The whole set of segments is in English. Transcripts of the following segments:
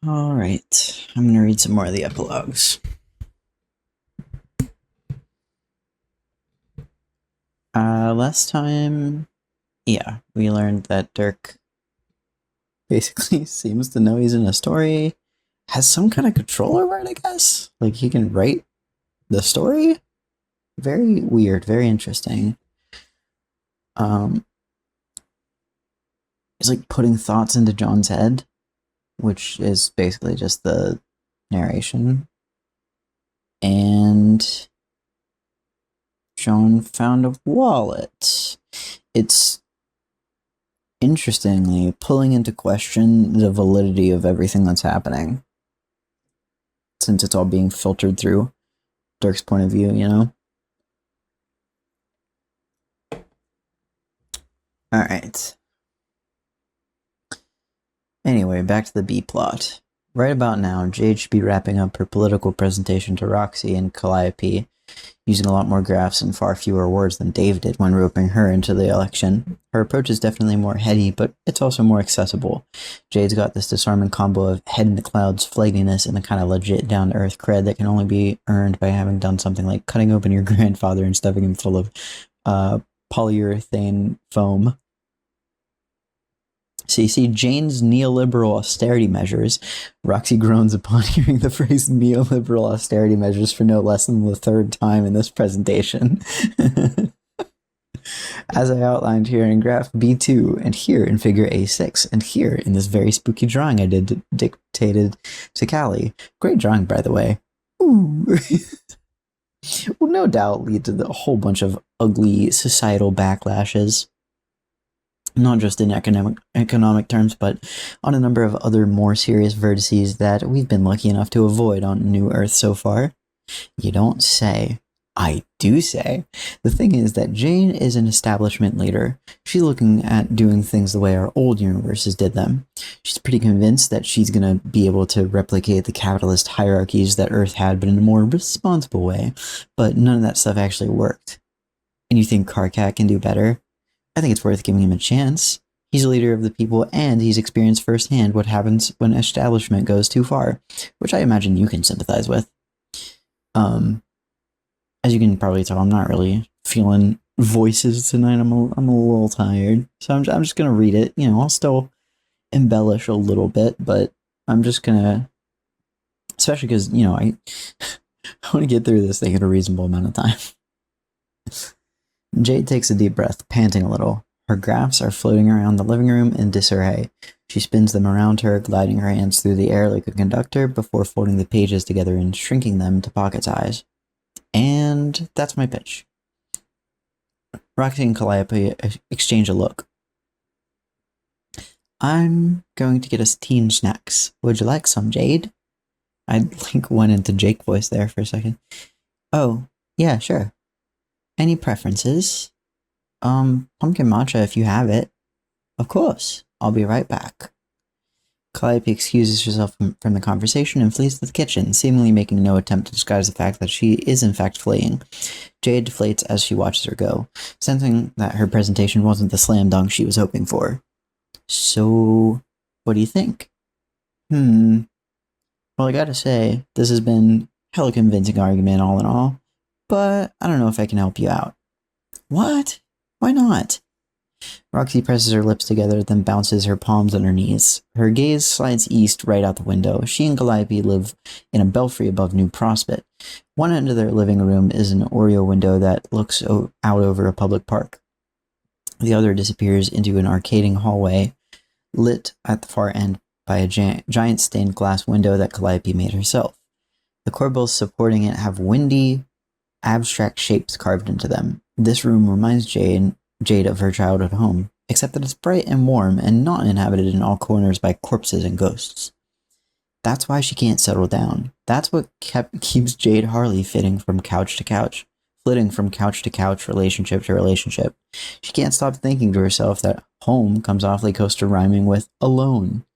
Alright, I'm gonna read some more of the epilogues. Last time, yeah, we learned that Dirk basically seems to know he's in a story, has some kind of control over it, I guess? Like, he can write the story? Very weird, very interesting. Um, he's like putting thoughts into John's head, which is basically just the narration. And John found a wallet. It's interestingly pulling into question the validity of everything that's happening, since it's all being filtered through Dirk's point of view, you know? Alright. Anyway, back to the B plot. Right about now, Jade should be wrapping up her political presentation to Roxy and Calliope, using a lot more graphs and far fewer words than Dave did when roping her into the election. Her approach is definitely more heady, but it's also more accessible. Jade's got this disarming combo of head in the clouds, flaginess, and the kind of legit down-to-earth cred that can only be earned by having done something like cutting open your grandfather and stuffing him full of polyurethane foam. So you see Jane's neoliberal austerity measures. Roxy groans upon hearing the phrase neoliberal austerity measures for no less than the third time in this presentation. As I outlined here in graph B2, and here in figure A6, and here in this very spooky drawing I dictated to Callie. Great drawing, by the way. Ooh. Will no doubt lead to a whole bunch of ugly societal backlashes. Not just in economic terms, but on a number of other more serious vertices that we've been lucky enough to avoid on New Earth so far. You don't say. I do say. The thing is that Jane is an establishment leader. She's looking at doing things the way our old universes did them. She's pretty convinced that she's going to be able to replicate the capitalist hierarchies that Earth had, but in a more responsible way. But none of that stuff actually worked. And you think Karkat can do better? I think it's worth giving him a chance. He's a leader of the people, and he's experienced firsthand what happens when establishment goes too far, which I imagine you can sympathize with. As you can probably tell, I'm not really feeling voices tonight. I'm a little tired, so I'm just gonna read it. You know, I'll still embellish a little bit, but I'm just gonna, especially because I want to get through this thing in a reasonable amount of time. Jade takes a deep breath, panting a little. Her graphs are floating around the living room in disarray. She spins them around her, gliding her hands through the air like a conductor before folding the pages together and shrinking them to pocket size. And that's my pitch. Roxy and Calliope exchange a look. I'm going to get us teen snacks. Would you like some, Jade? I went into Jake voice there for a second. Oh, yeah, sure. Any preferences? Pumpkin matcha if you have it. Of course. I'll be right back. Calliope excuses herself from the conversation and flees to the kitchen, seemingly making no attempt to disguise the fact that she is in fact fleeing. Jade deflates as she watches her go, sensing that her presentation wasn't the slam dunk she was hoping for. So, what do you think? Well, I gotta say, this has been hella convincing argument all in all, but I don't know if I can help you out. What? Why not? Roxy presses her lips together, then bounces her palms on her knees. Her gaze slides east right out the window. She and Calliope live in a belfry above New Prospect. One end of their living room is an Oreo window that looks out over a public park. The other disappears into an arcading hallway, lit at the far end by a giant stained glass window that Calliope made herself. The corbels supporting it have windy, abstract shapes carved into them. This room reminds Jade of her childhood home, except that it's bright and warm and not inhabited in all corners by corpses and ghosts. That's why she can't settle down. That's what keeps Jade Harley flitting from couch to couch, relationship to relationship. She can't stop thinking to herself that home comes awfully close to rhyming with alone.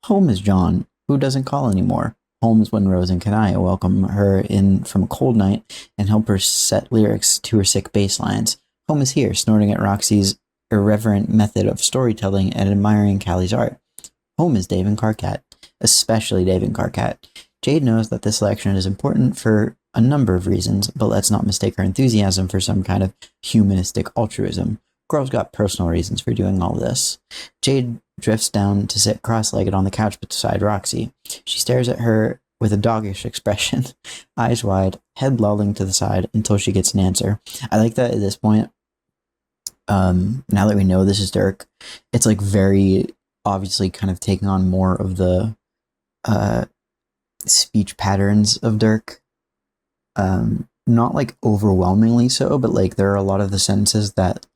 Home is John, who doesn't call anymore. Home is when Rose and Kanaya welcome her in from a cold night and help her set lyrics to her sick bass lines. Home is here, snorting at Roxy's irreverent method of storytelling and admiring Callie's art. Home is Dave and Karkat, especially Dave and Karkat. Jade knows that this selection is important for a number of reasons, but let's not mistake her enthusiasm for some kind of humanistic altruism. Girl's got personal reasons for doing all this. Jade drifts down to sit cross-legged on the couch beside Roxy. She stares at her with a doggish expression, eyes wide, head lolling to the side until she gets an answer. I like that at this point, now that we know this is Dirk, it's like very obviously kind of taking on more of the speech patterns of Dirk. Not like overwhelmingly so, but like there are a lot of the sentences that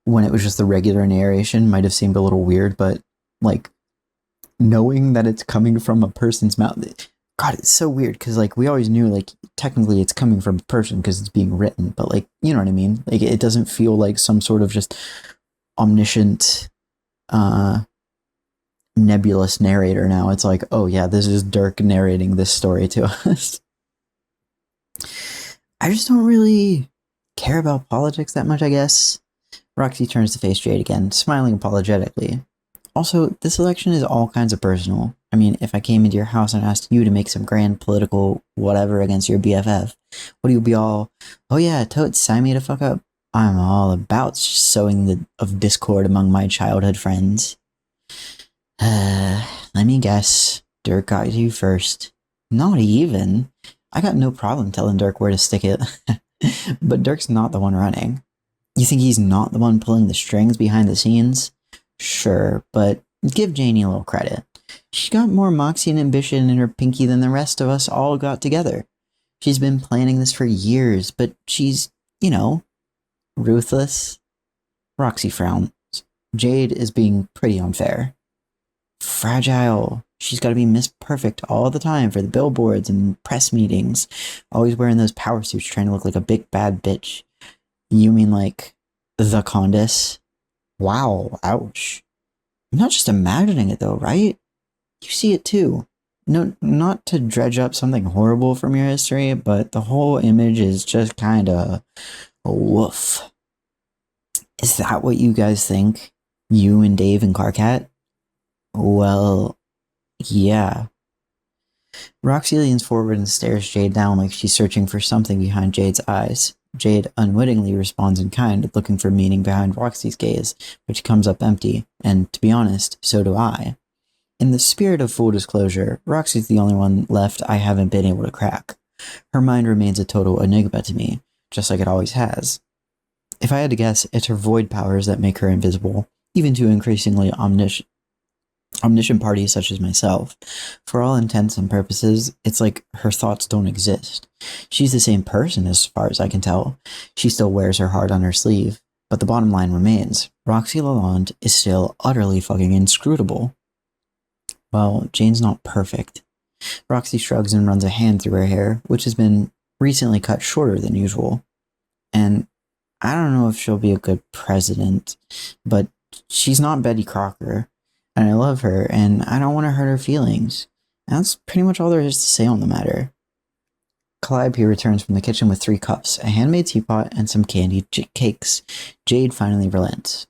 when it was just the regular narration might have seemed a little weird, but like knowing that it's coming from a person's mouth, God, it's so weird because like we always knew like technically it's coming from a person because it's being written, but like, you know what I mean? Like it doesn't feel like some sort of just omniscient, nebulous narrator now. It's like, oh yeah, this is Dirk narrating this story to us. I just don't really care about politics that much, I guess. Roxy turns to face Jade again, smiling apologetically. Also, this election is all kinds of personal. I mean, if I came into your house and asked you to make some grand political whatever against your BFF, would you be all, oh yeah, totes, sign me to fuck up? I'm all about sowing of discord among my childhood friends. Let me guess. Dirk got you first. Not even. I got no problem telling Dirk where to stick it. But Dirk's not the one running. You think he's not the one pulling the strings behind the scenes? Sure, but give Janie a little credit. She's got more moxie and ambition in her pinky than the rest of us all got together. She's been planning this for years, but she's, you know, ruthless. Roxy frowns. Jade is being pretty unfair. Fragile. She's got to be Miss Perfect all the time for the billboards and press meetings. Always wearing those power suits trying to look like a big bad bitch. You mean like the Condis? Wow, ouch. I'm not just imagining it though, right? You see it too. No, not to dredge up something horrible from your history, but the whole image is just kind of woof. Is that what you guys think? You and Dave and Karkat? Well, yeah. Roxy leans forward and stares Jade down like she's searching for something behind Jade's eyes. Jade unwittingly responds in kind, looking for meaning behind Roxy's gaze, which comes up empty, and to be honest, so do I. In the spirit of full disclosure, Roxy's the only one left I haven't been able to crack. Her mind remains a total enigma to me, just like it always has. If I had to guess, it's her void powers that make her invisible, even to increasingly omniscient parties such as myself. For all intents and purposes, it's like her thoughts don't exist. She's the same person as far as I can tell. She still wears her heart on her sleeve, but the bottom line remains. Roxy Lalonde is still utterly fucking inscrutable. Well, Jane's not perfect. Roxy shrugs and runs a hand through her hair, which has been recently cut shorter than usual. And I don't know if she'll be a good president, but she's not Betty Crocker. And I love her, and I don't want to hurt her feelings. And that's pretty much all there is to say on the matter. Calliope returns from the kitchen with 3 cups, a handmade teapot, and some candied cakes. Jade finally relents.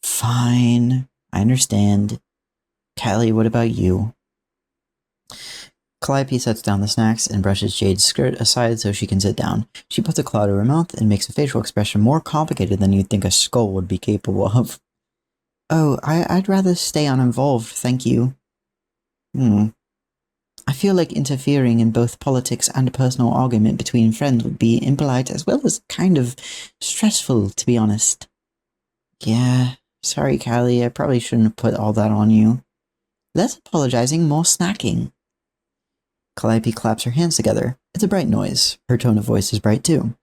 Fine, I understand. Callie, what about you? Calliope sets down the snacks and brushes Jade's skirt aside so she can sit down. She puts a claw to her mouth and makes a facial expression more complicated than you'd think a skull would be capable of. Oh, I'd rather stay uninvolved, thank you. I feel like interfering in both politics and a personal argument between friends would be impolite as well as kind of stressful, to be honest. Yeah, sorry, Callie, I probably shouldn't have put all that on you. Less apologizing, more snacking. Calliope claps her hands together. It's a bright noise. Her tone of voice is bright too.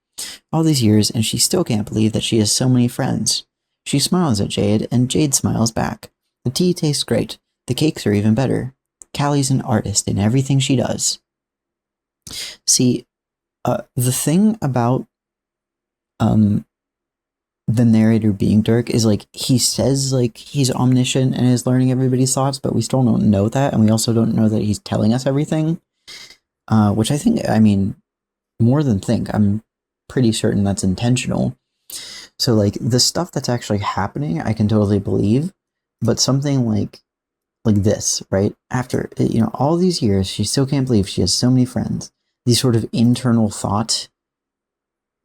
All these years, and she still can't believe that she has so many friends. She smiles at Jade, and Jade smiles back. The tea tastes great. The cakes are even better. Callie's an artist in everything she does. See, the thing about the narrator being Dirk is like he says like he's omniscient and is learning everybody's thoughts, but we still don't know that, and we also don't know that he's telling us everything. Which I think, I mean, more than think, I'm pretty certain that's intentional. So like the stuff that's actually happening, I can totally believe, but something like like this, right? After, all these years, she still can't believe she has so many friends. These sort of internal thoughts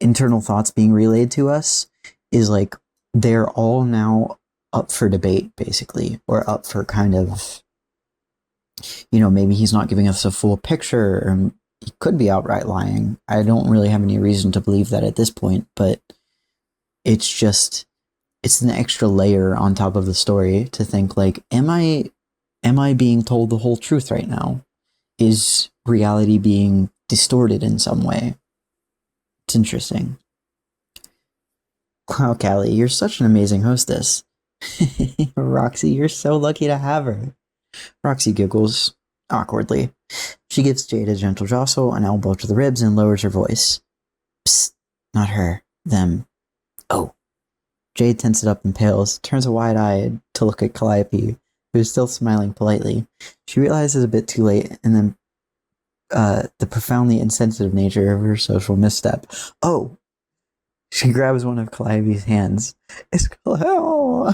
being relayed to us is like they're all now up for debate, basically, or up for kind of, maybe he's not giving us a full picture, or he could be outright lying. I don't really have any reason to believe that at this point, but it's an extra layer on top of the story to think like, am I being told the whole truth right now? Is reality being distorted in some way? It's interesting. Wow, Callie, you're such an amazing hostess. Roxy, you're so lucky to have her. Roxy giggles awkwardly. She gives Jade a gentle jostle, an elbow to the ribs, and lowers her voice. Psst, not her, them. Oh. Jade tenses up and pales, turns a wide eye to look at Calliope, who is still smiling politely. She realizes a bit too late, and then the profoundly insensitive nature of her social misstep. Oh! She grabs one of Calliope's hands. It's Calliope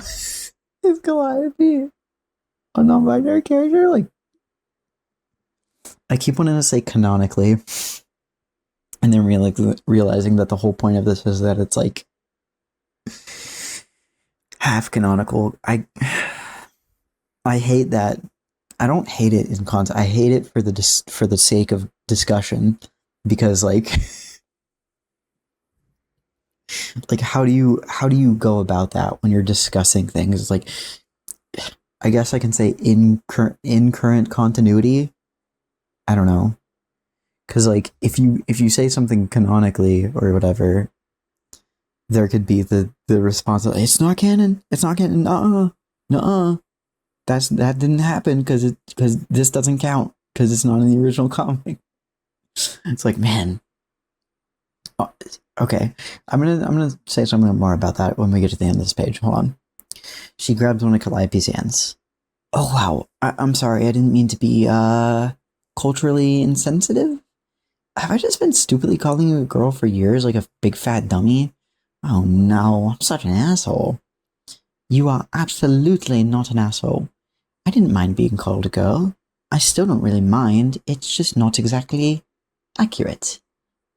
a non-binary character? Like, I keep wanting to say canonically, and then realizing that the whole point of this is that it's like half canonical. I hate that. I don't hate it in context. I hate it for the sake of discussion, because like how do you go about that when you're discussing things? It's like, I guess I can say in current continuity. I don't know, because like if you say something canonically or whatever, there could be the response of, it's not canon. It's not canon. Nuh-uh. That didn't happen because this doesn't count because it's not in the original comic. It's like, man. Okay, I'm gonna say something more about that when we get to the end of this page. Hold on. She grabs one of Calliope's hands. Oh wow, I'm sorry. I didn't mean to be culturally insensitive. Have I just been stupidly calling you a girl for years, like a big fat dummy? Oh no, I'm such an asshole. You are absolutely not an asshole. I didn't mind being called a girl. I still don't really mind. It's just not exactly accurate.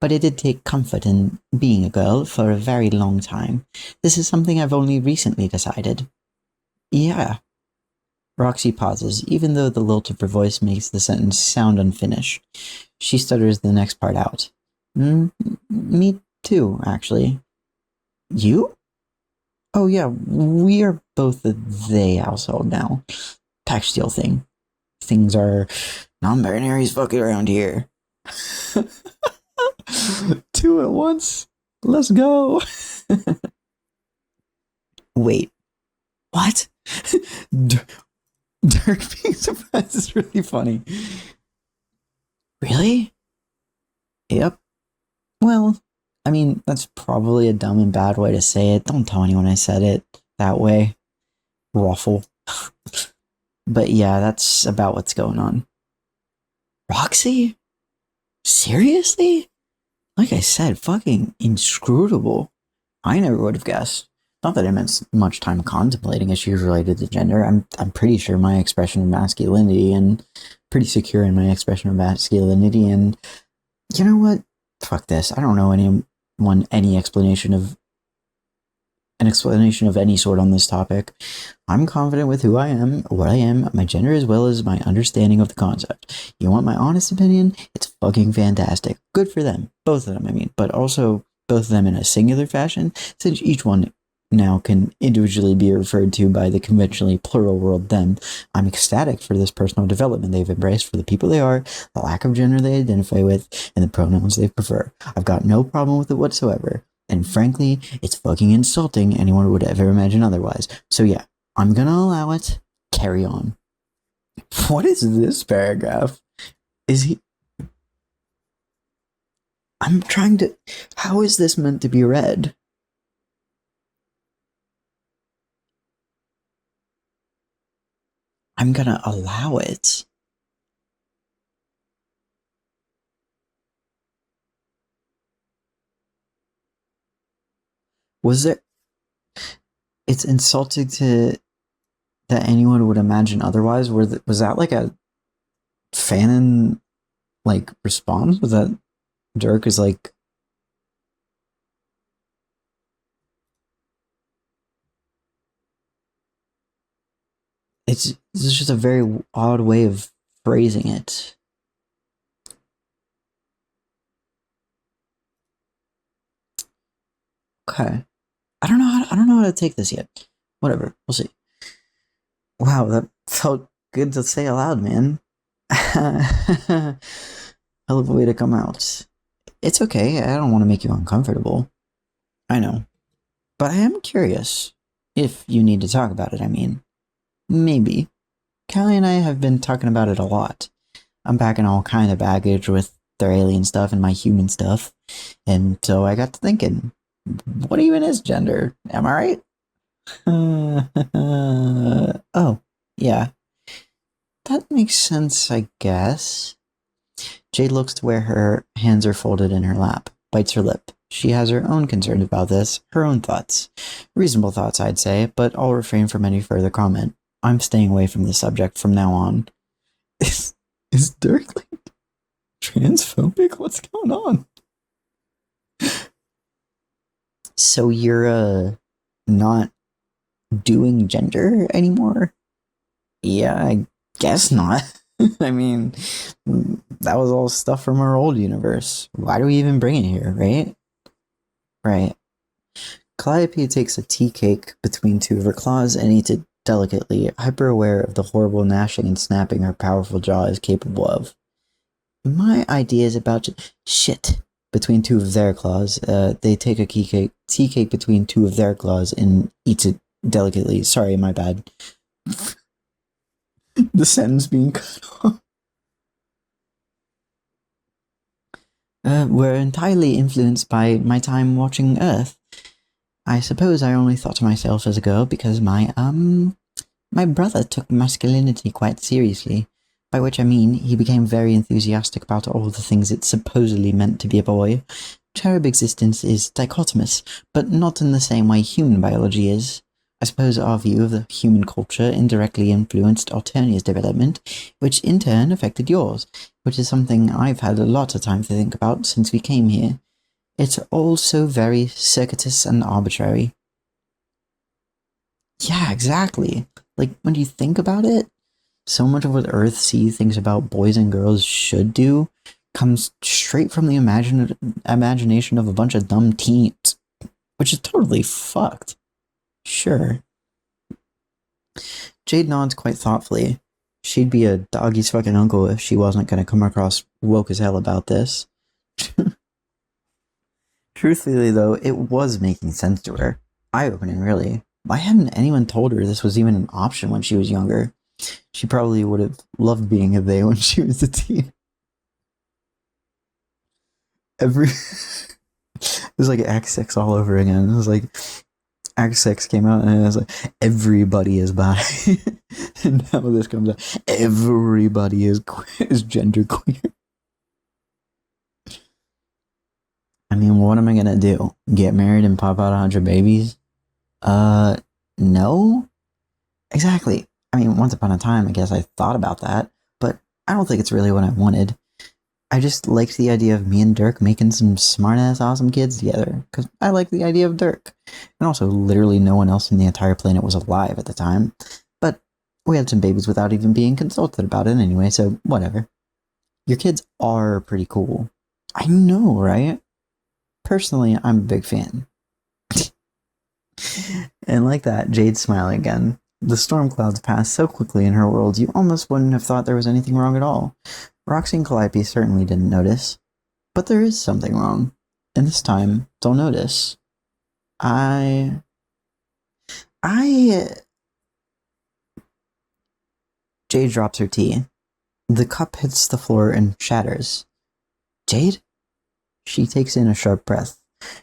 But it did take comfort in being a girl for a very long time. This is something I've only recently decided. Yeah. Roxy pauses, even though the lilt of her voice makes the sentence sound unfinished. She stutters the next part out. Me too, actually. You? Oh yeah, we are both the they household now. Pack steal thing. Things are non-binaries fucking around here. Two at once. Let's go. Wait. What? Dirk being surprised is really funny. Really? Yep. Well, I mean, that's probably a dumb and bad way to say it. Don't tell anyone I said it that way. Ruffle. But yeah, that's about what's going on. Roxy? Seriously? Like I said, fucking inscrutable. I never would have guessed. Not that I spent much time contemplating issues related to gender. I'm pretty sure my expression of masculinity, and pretty secure in my expression of masculinity, and you know what? Fuck this. I don't know any explanation of any sort on this topic. I'm confident with who I am, what I am, my gender, as well as my understanding of the concept. You want my honest opinion? It's fucking fantastic. Good for them. Both of them, I mean. But also, both of them in a singular fashion, since each one now can individually be referred to by the conventionally plural word them. I'm ecstatic for this personal development they've embraced for the people they are, the lack of gender they identify with, and the pronouns they prefer. I've got no problem with it whatsoever. And frankly, it's fucking insulting anyone would ever imagine otherwise. So yeah, I'm gonna allow it. Carry on. What is this paragraph? Is he... I'm trying to... How is this meant to be read? I'm gonna allow it. Was there... It's insulting to that anyone would imagine otherwise? Was that like a fanon like response? Was that Dirk is like it's just a very odd way of phrasing it. Okay. I don't know how to take this yet. Whatever. We'll see. Wow, that felt good to say aloud, man. Hell of a way to come out. It's okay. I don't want to make you uncomfortable. I know. But I am curious. If you need to talk about it, I mean. Maybe. Callie and I have been talking about it a lot. I'm packing all kind of baggage with their alien stuff and my human stuff. And so I got to thinking, what even is gender? Am I right? Oh, yeah. That makes sense, I guess. Jade looks to where her hands are folded in her lap, bites her lip. She has her own concerns about this, her own thoughts. Reasonable thoughts, I'd say, but I'll refrain from any further comment. I'm staying away from the subject from now on. Is Dirk like transphobic? What's going on? So you're not doing gender anymore? Yeah, I guess not. I mean, that was all stuff from our old universe. Why do we even bring it here, right? Right. Calliope takes a tea cake between two of her claws and eats it delicately, hyper aware of the horrible gnashing and snapping her powerful jaw is capable of. My idea is about shit between two of their claws. They take a tea cake between two of their claws and eats it delicately. Sorry, my bad. The sentence being cut off. Were entirely influenced by my time watching Earth. I suppose I only thought to myself as a girl because my brother took masculinity quite seriously, by which I mean he became very enthusiastic about all the things it supposedly meant to be a boy. Cherub existence is dichotomous, but not in the same way human biology is. I suppose our view of the human culture indirectly influenced Alternia's development, which in turn affected yours, which is something I've had a lot of time to think about since we came here. It's all so very circuitous and arbitrary. Yeah, exactly. Like, when you think about it, so much of what Earthsea thinks about boys and girls should do comes straight from the imagination of a bunch of dumb teens, which is totally fucked. Sure. Jade nods quite thoughtfully. She'd be a doggy's fucking uncle if she wasn't gonna come across woke as hell about this. Truthfully, though, it was making sense to her. Eye-opening, really. Why hadn't anyone told her this was even an option when she was younger? She probably would have loved being a they when she was a teen. It was like Act 6 all over again. It was like Act 6 came out and it was like, everybody is bi. And now this comes out, everybody is gender queer. I mean, what am I gonna do? Get married and pop out 100 babies? No? Exactly. I mean, once upon a time, I guess I thought about that, but I don't think it's really what I wanted. I just liked the idea of me and Dirk making some smart-ass awesome kids together, because I like the idea of Dirk. And also, literally no one else on the entire planet was alive at the time, but we had some babies without even being consulted about it anyway, so whatever. Your kids are pretty cool. I know, right? Personally, I'm a big fan. And like that, Jade's smiling again. The storm clouds passed so quickly in her world, you almost wouldn't have thought there was anything wrong at all. Roxy and Calliope certainly didn't notice. But there is something wrong. And this time, they'll notice. Jade drops her tea. The cup hits the floor and shatters. Jade? She takes in a sharp breath.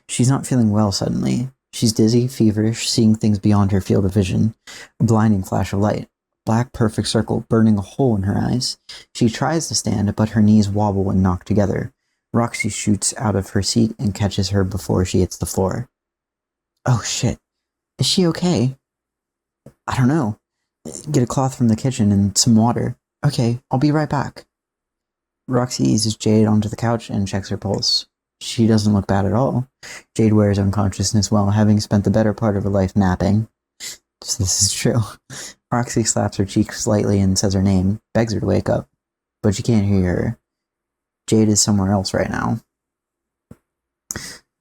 She's not feeling well suddenly. She's dizzy, feverish, seeing things beyond her field of vision. A blinding flash of light. Black perfect circle, burning a hole in her eyes. She tries to stand, but her knees wobble and knock together. Roxy shoots out of her seat and catches her before she hits the floor. Oh shit. Is she okay? I don't know. get a cloth from the kitchen and some water. Okay, I'll be right back. Roxy eases Jade onto the couch and checks her pulse. She doesn't look bad at all. Jade wears unconsciousness while having spent the better part of her life napping. This is true. Roxy slaps her cheek slightly and says her name, begs her to wake up, but she can't hear her. Jade is somewhere else right now.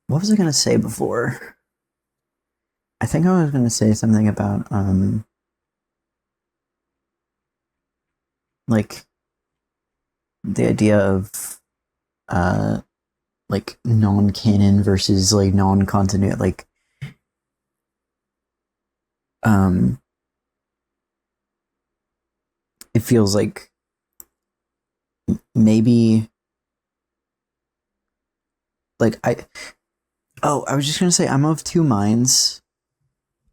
What was I going to say before? I think I was going to say something about, like, the idea of, like, non-canon versus, like, non-continuity, like, it feels like maybe, like, I was just going to say, I'm of two minds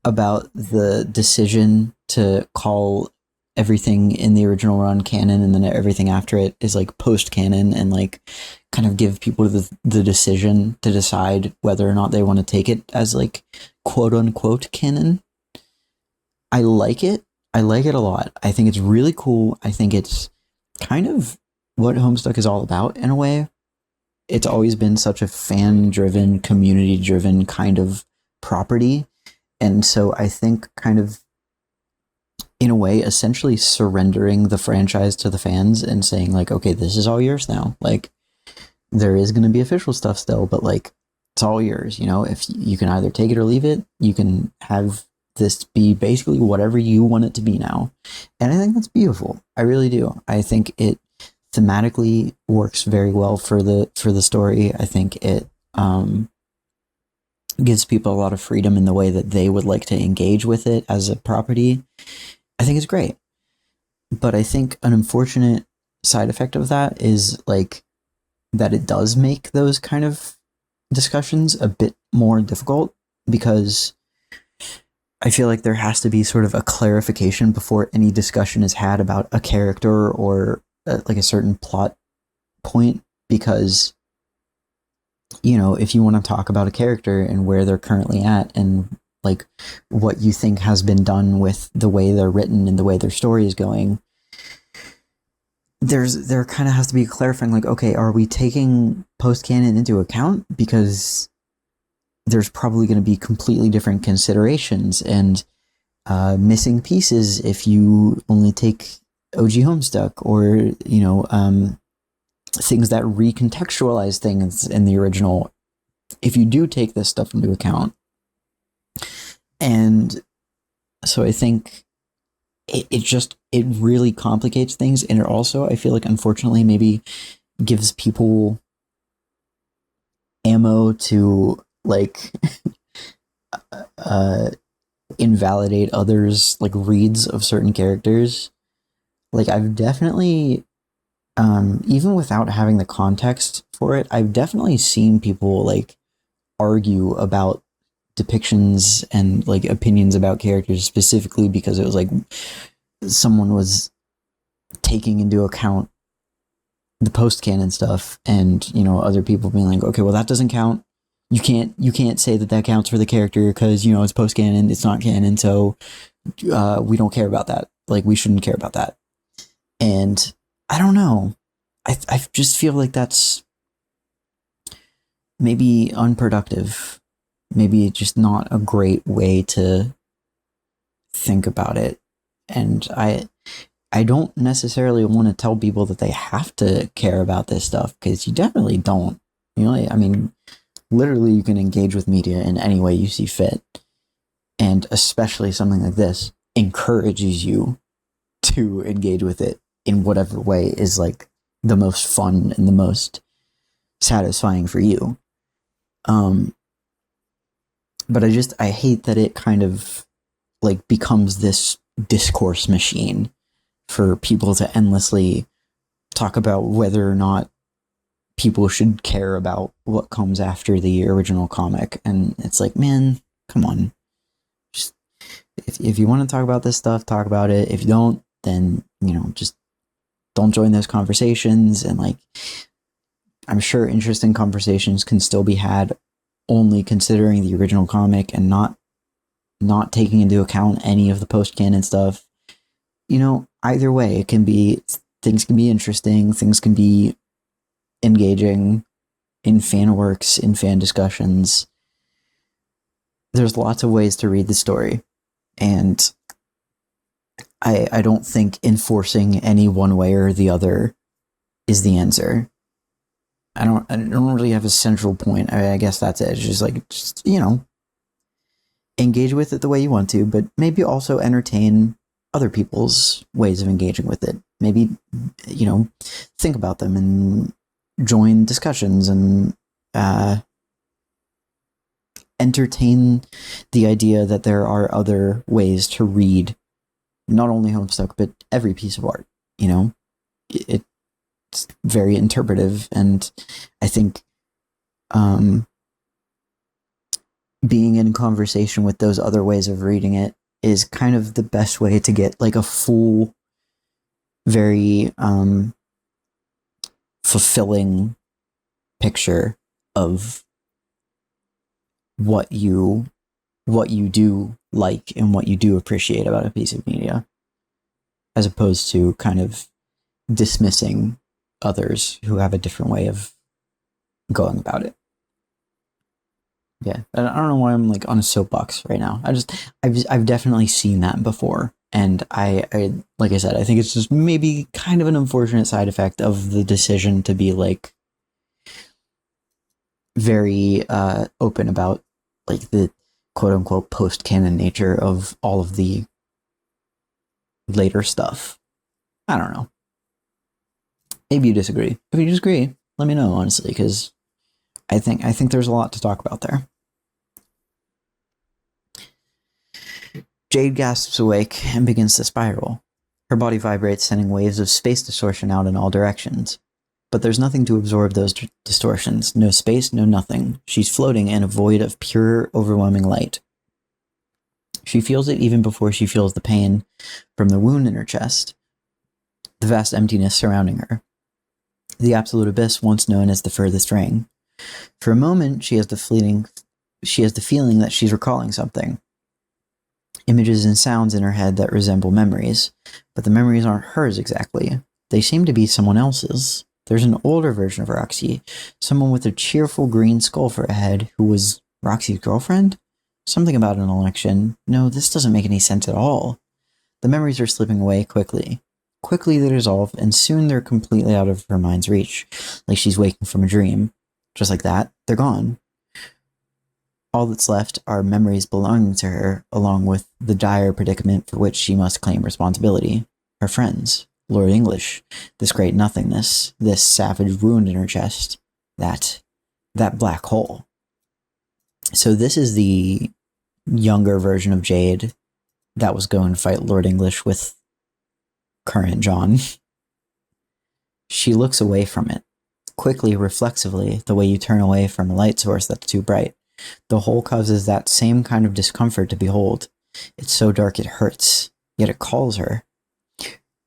about the decision to call everything in the original run canon and then everything after it is like post-canon, and like kind of give people the decision to decide whether or not they want to take it as like quote-unquote canon. I like it. I like it a lot. I think it's really cool. I think it's kind of what Homestuck is all about in a way. It's always been such a fan-driven, community-driven kind of property. And so I think kind of, in a way, essentially surrendering the franchise to the fans and saying like, okay, this is all yours now. Like, there is going to be official stuff still, but like, it's all yours. You know, if you can either take it or leave it, you can have this be basically whatever you want it to be now. And I think that's beautiful. I really do. I think it thematically works very well for the story. I think it gives people a lot of freedom in the way that they would like to engage with it as a property. I think it's great. But I think an unfortunate side effect of that is like that it does make those kind of discussions a bit more difficult, because I feel like there has to be sort of a clarification before any discussion is had about a character or like a certain plot point, because, you know, if you want to talk about a character and where they're currently at and like what you think has been done with the way they're written and the way their story is going, there kind of has to be clarifying, like, okay, are we taking post-canon into account? Because there's probably going to be completely different considerations and missing pieces if you only take OG Homestuck, or, you know, things that recontextualize things in the original, if you do take this stuff into account. And so I think it really complicates things, and it also, I feel like, unfortunately, maybe gives people ammo to like invalidate others' like reads of certain characters. Like, I've definitely, even without having the context for it, I've definitely seen people like argue about depictions and like opinions about characters, specifically because it was like someone was taking into account the post-canon stuff, and, you know, other people being like, okay, well, that doesn't count. You can't say that counts for the character because, you know, it's post-canon, it's not canon, so we don't care about that. Like, we shouldn't care about that. And I don't know. I just feel like that's maybe unproductive. Maybe just not a great way to think about it. And I don't necessarily want to tell people that they have to care about this stuff, because you definitely don't. You know, I mean, literally you can engage with media in any way you see fit. And especially something like this encourages you to engage with it in whatever way is like the most fun and the most satisfying for you. But I hate that it kind of like becomes this discourse machine for people to endlessly talk about whether or not people should care about what comes after the original comic. And it's like, man, come on. Just, if you want to talk about this stuff, talk about it. If you don't, then, you know, just don't join those conversations. And like, I'm sure interesting conversations can still be had only considering the original comic and not taking into account any of the post-canon stuff. either way, things can be interesting, things can be engaging in fan works, in fan discussions. There's lots of ways to read the story, and I don't think enforcing any one way or the other is the answer. I don't really have a central point. I guess that's it. It's just engage with it the way you want to, but maybe also entertain other people's ways of engaging with it. Maybe, think about them and join discussions and entertain the idea that there are other ways to read not only Homestuck, but every piece of art. It's very interpretive, and I think being in conversation with those other ways of reading it is kind of the best way to get like a full, very fulfilling picture of what you do like and what you do appreciate about a piece of media, as opposed to kind of dismissing others who have a different way of going about it. Yeah, I don't know why I'm like on a soapbox right now. I've definitely seen that before, and I like I said, I think it's just maybe kind of an unfortunate side effect of the decision to be like very open about like the quote unquote post canon nature of all of the later stuff. I don't know. Maybe you disagree. If you disagree, let me know, honestly, because I think there's a lot to talk about there. Jade gasps awake and begins to spiral. Her body vibrates, sending waves of space distortion out in all directions. But there's nothing to absorb those distortions. No space, no nothing. She's floating in a void of pure, overwhelming light. She feels it even before she feels the pain from the wound in her chest, the vast emptiness surrounding her. The absolute abyss once known as the furthest ring. For a moment, she has the feeling that she's recalling something. Images and sounds in her head that resemble memories, but the memories aren't hers exactly. They seem to be someone else's. There's an older version of Roxy, someone with a cheerful green skull for a head who was Roxy's girlfriend? Something about an election. No, this doesn't make any sense at all. The memories are slipping away quickly. Quickly they dissolve, and soon they're completely out of her mind's reach, like she's waking from a dream. Just like that, they're gone. All that's left are memories belonging to her, along with the dire predicament for which she must claim responsibility. Her friends, Lord English, this great nothingness, this savage wound in her chest, that black hole. So this is the younger version of Jade that was going to fight Lord English with current John. She looks away from it, quickly, reflexively, the way you turn away from a light source that's too bright. The hole causes that same kind of discomfort to behold. It's so dark it hurts, yet it calls her.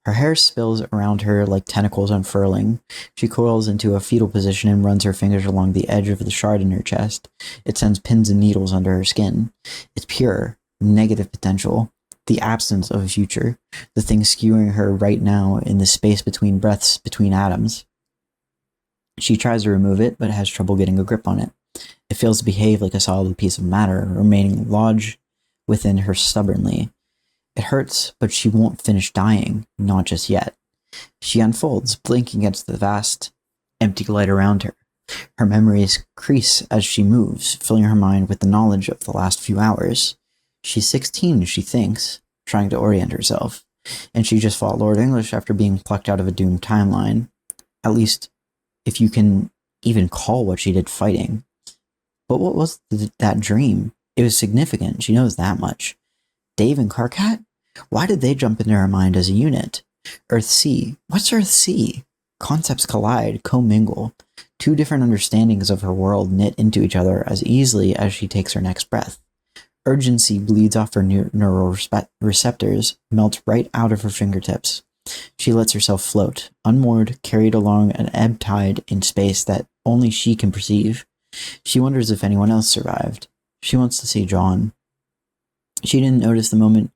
Her hair spills around her like tentacles unfurling. She coils into a fetal position and runs her fingers along the edge of the shard in her chest. It sends pins and needles under her skin. It's pure, negative potential. The absence of a future. The thing skewing her right now in the space between breaths, between atoms. She tries to remove it, but has trouble getting a grip on it. It fails to behave like a solid piece of matter, remaining lodged within her stubbornly. It hurts, but she won't finish dying, not just yet. She unfolds, blinking against the vast, empty light around her. Her memories crease as she moves, filling her mind with the knowledge of the last few hours. She's 16, she thinks, trying to orient herself, and she just fought Lord English after being plucked out of a doomed timeline. At least, if you can even call what she did fighting. But what was that dream? It was significant, she knows that much. Dave and Karkat? Why did they jump into her mind as a unit? Earth-C. What's Earth-C? Concepts collide, commingle. Two different understandings of her world knit into each other as easily as she takes her next breath. Urgency bleeds off her neural receptors, melts right out of her fingertips. She lets herself float, unmoored, carried along an ebb tide in space that only she can perceive. She wonders if anyone else survived. She wants to see John. She didn't notice the moment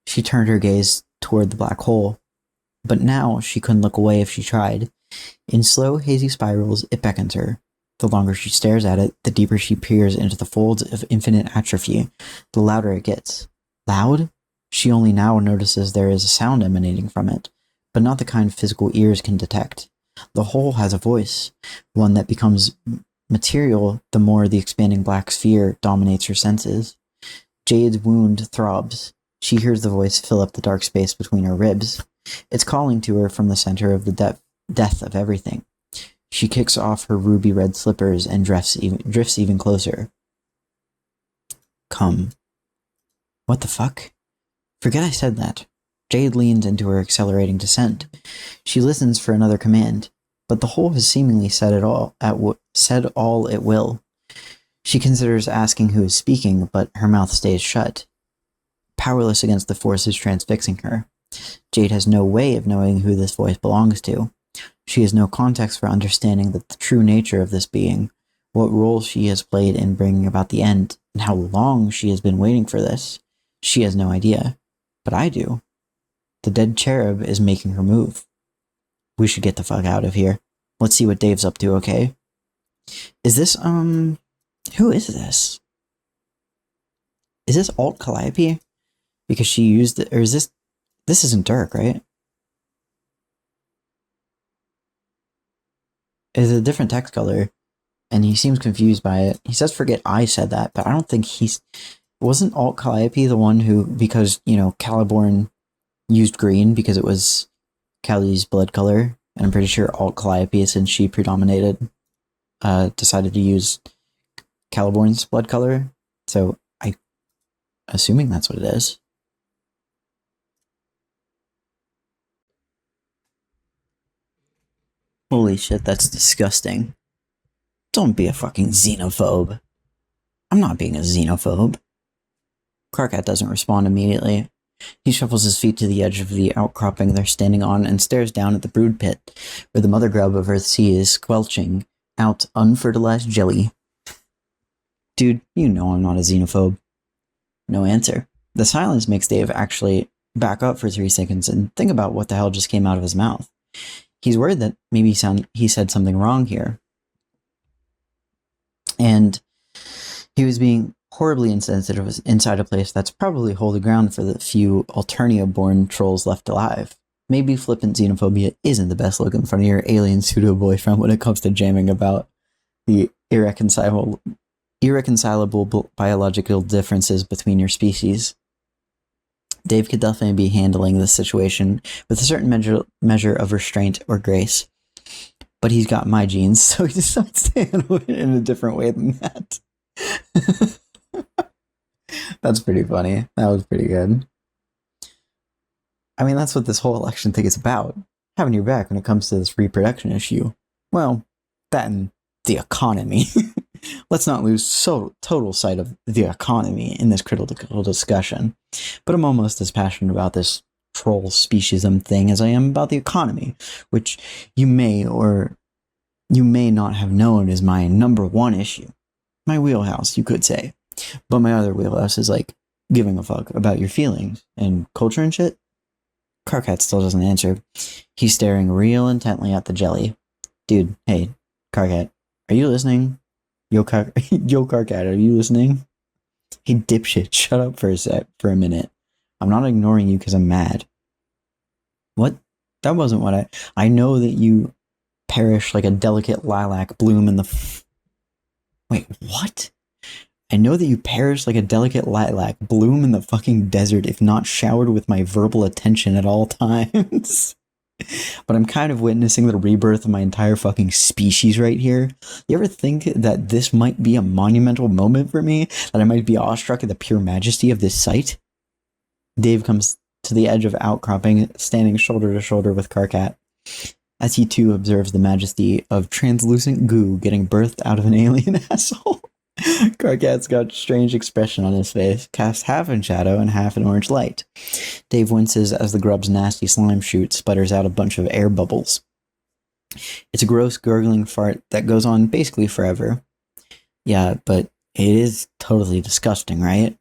she turned her gaze toward the black hole, but now she couldn't look away if she tried. In slow, hazy spirals, it beckons her. The longer she stares at it, the deeper she peers into the folds of infinite atrophy, the louder it gets. Loud? She only now notices there is a sound emanating from it, but not the kind physical ears can detect. The whole has a voice, one that becomes material the more the expanding black sphere dominates her senses. Jade's wound throbs. She hears the voice fill up the dark space between her ribs. It's calling to her from the center of the death of everything. She kicks off her ruby-red slippers and drifts even closer. Come. What the fuck? Forget I said that. Jade leans into her accelerating descent. She listens for another command, but the whole has seemingly said all it will. She considers asking who is speaking, but her mouth stays shut. Powerless against the forces transfixing her, Jade has no way of knowing who this voice belongs to. She has no context for understanding the true nature of this being, what role she has played in bringing about the end, and how long she has been waiting for this. She has no idea. But I do. The dead cherub is making her move. We should get the fuck out of here. Let's see what Dave's up to, okay? Is this, who is this? Is this Alt Calliope? Because she used it, or is this isn't Dirk, right? It's a different text color, and he seems confused by it. He says, forget I said that, but I don't think wasn't Alt Calliope the one who, because, Caliborn used green because it was Callie's blood color, and I'm pretty sure Alt Calliope, since she predominated, decided to use Caliborn's blood color, so I assuming that's what it is. Holy shit, that's disgusting. Don't be a fucking xenophobe. I'm not being a xenophobe. Karkat doesn't respond immediately. He shuffles his feet to the edge of the outcropping they're standing on and stares down at the brood pit, where the mother grub of Earthsea is squelching out unfertilized jelly. Dude, you know I'm not a xenophobe. No answer. The silence makes Dave actually back up for 3 seconds and think about what the hell just came out of his mouth. He's worried that maybe he said something wrong here. And he was being horribly insensitive inside a place that's probably holy ground for the few Alternia-born trolls left alive. Maybe flippant xenophobia isn't the best look in front of your alien pseudo-boyfriend when it comes to jamming about the irreconcilable biological differences between your species. Dave could definitely be handling this situation with a certain measure of restraint or grace. But he's got my genes, so he decides to handle it in a different way than that. That's pretty funny. That was pretty good. I mean, that's what this whole election thing is about. Having your back when it comes to this reproduction issue. Well, that and the economy. Let's not lose total sight of the economy in this critical discussion. But I'm almost as passionate about this troll speciesism thing as I am about the economy, which you may or you may not have known is my number one issue. My wheelhouse, you could say. But my other wheelhouse is like giving a fuck about your feelings and culture and shit. Karkat still doesn't answer. He's staring real intently at the jelly. Dude, hey, Karkat, are you listening? Yo, Karkat, are you listening? Hey, dipshit, shut up for a minute. I'm not ignoring you because I'm mad. What? That wasn't what I know that you perish like a delicate lilac bloom in the Wait, what? I know that you perish like a delicate lilac bloom in the fucking desert if not showered with my verbal attention at all times. But I'm kind of witnessing the rebirth of my entire fucking species right here. You ever think that this might be a monumental moment for me? That I might be awestruck at the pure majesty of this sight? Dave comes to the edge of outcropping, standing shoulder to shoulder with Karkat, as he too observes the majesty of translucent goo getting birthed out of an alien asshole. Karkat's got a strange expression on his face, cast half in shadow and half in orange light. Dave winces as the grub's nasty slime chute sputters out a bunch of air bubbles. It's a gross, gurgling fart that goes on basically forever. Yeah, but it is totally disgusting, right?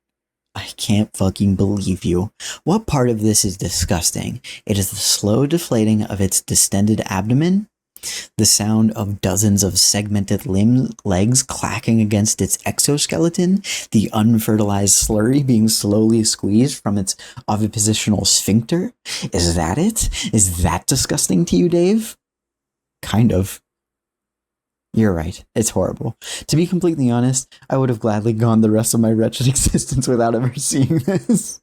I can't fucking believe you. What part of this is disgusting? It is the slow deflating of its distended abdomen, the sound of dozens of segmented legs clacking against its exoskeleton, the unfertilized slurry being slowly squeezed from its ovipositional sphincter. Is that it? Is that disgusting to you, Dave? Kind of. You're right. It's horrible. To be completely honest, I would have gladly gone the rest of my wretched existence without ever seeing this.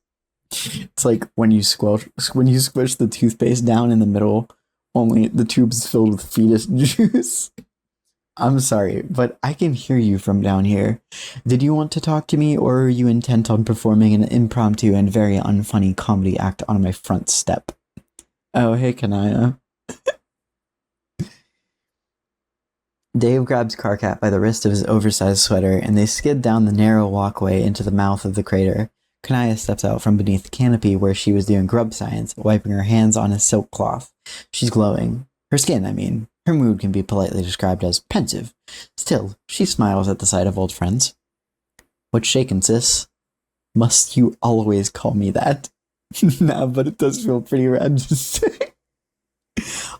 It's like when you squish the toothpaste down in the middle, only the tube's filled with fetus juice. I'm sorry, but I can hear you from down here. Did you want to talk to me, or are you intent on performing an impromptu and very unfunny comedy act on my front step? Oh, hey, Kanaya. Dave grabs Karkat by the wrist of his oversized sweater, and they skid down the narrow walkway into the mouth of the crater. Kanaya steps out from beneath the canopy where she was doing grub science, wiping her hands on a silk cloth. She's glowing. Her skin, I mean. Her mood can be politely described as pensive. Still, she smiles at the sight of old friends. What's shaken, sis? Must you always call me that? Nah, but it does feel pretty rad to say.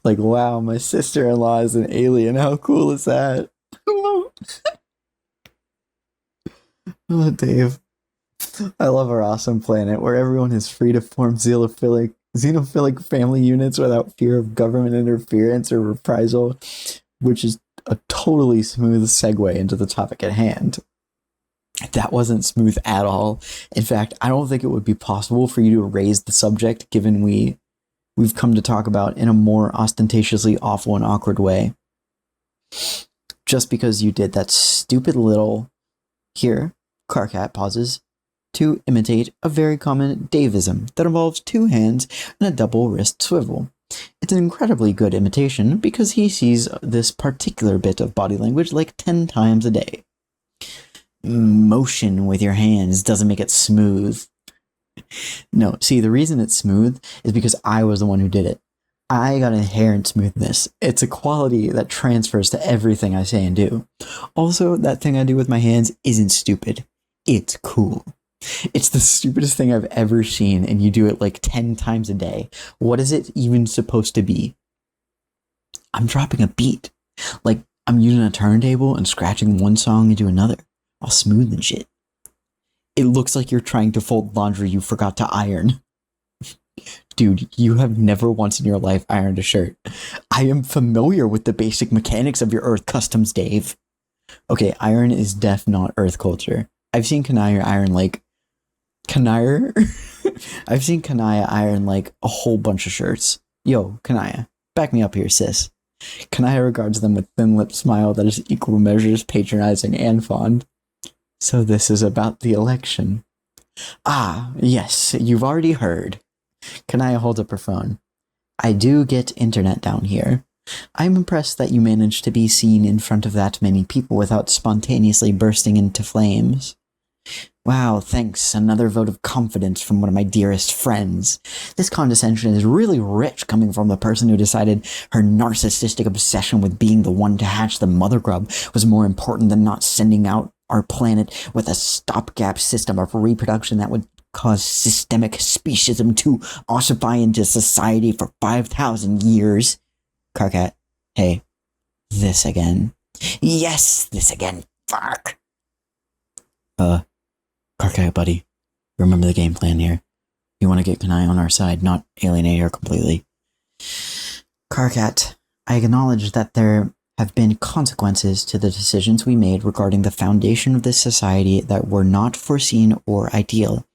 Like, wow, my sister-in-law is an alien. How cool is that? Oh, Dave. I love our awesome planet where everyone is free to form xenophilic family units without fear of government interference or reprisal, which is a totally smooth segue into the topic at hand. That wasn't smooth at all. In fact, I don't think it would be possible for you to raise the subject given we've come to talk about in a more ostentatiously awful and awkward way. Just because you did that stupid little... Here, Karkat pauses to imitate a very common Davism that involves two hands and a double wrist swivel. It's an incredibly good imitation because he sees this particular bit of body language like 10 times a day. Motion with your hands doesn't make it smooth. No, see, the reason it's smooth is because I was the one who did it. I got inherent smoothness. It's a quality that transfers to everything I say and do. Also, that thing I do with my hands isn't stupid. It's cool. It's the stupidest thing I've ever seen, and you do it like 10 times a day. What is it even supposed to be? I'm dropping a beat. Like, I'm using a turntable and scratching one song into another, all smooth and shit. It looks like you're trying to fold laundry you forgot to iron. Dude, you have never once in your life ironed a shirt. I am familiar with the basic mechanics of your Earth customs, Dave. Okay, iron is not Earth culture. I've seen Kanaya iron like... I've seen Kanaya iron like a whole bunch of shirts. Yo, Kanaya, back me up here, sis. Kanaya regards them with thin-lipped smile that is equal measures patronizing and fond. So this is about the election. Ah, yes, you've already heard. Kanaya holds up her phone. I do get internet down here. I'm impressed that you managed to be seen in front of that many people without spontaneously bursting into flames. Wow, thanks. Another vote of confidence from one of my dearest friends. This condescension is really rich coming from the person who decided her narcissistic obsession with being the one to hatch the mother grub was more important than not sending out our planet with a stopgap system of reproduction that would cause systemic speciesism to ossify into society for 5,000 years. Karkat, hey, this again. Yes, this again. Fuck. Karkat, buddy, remember the game plan here. You want to get Kanai on our side, not alienate her completely. Karkat, I acknowledge that there have been consequences to the decisions we made regarding the foundation of this society that were not foreseen or ideal,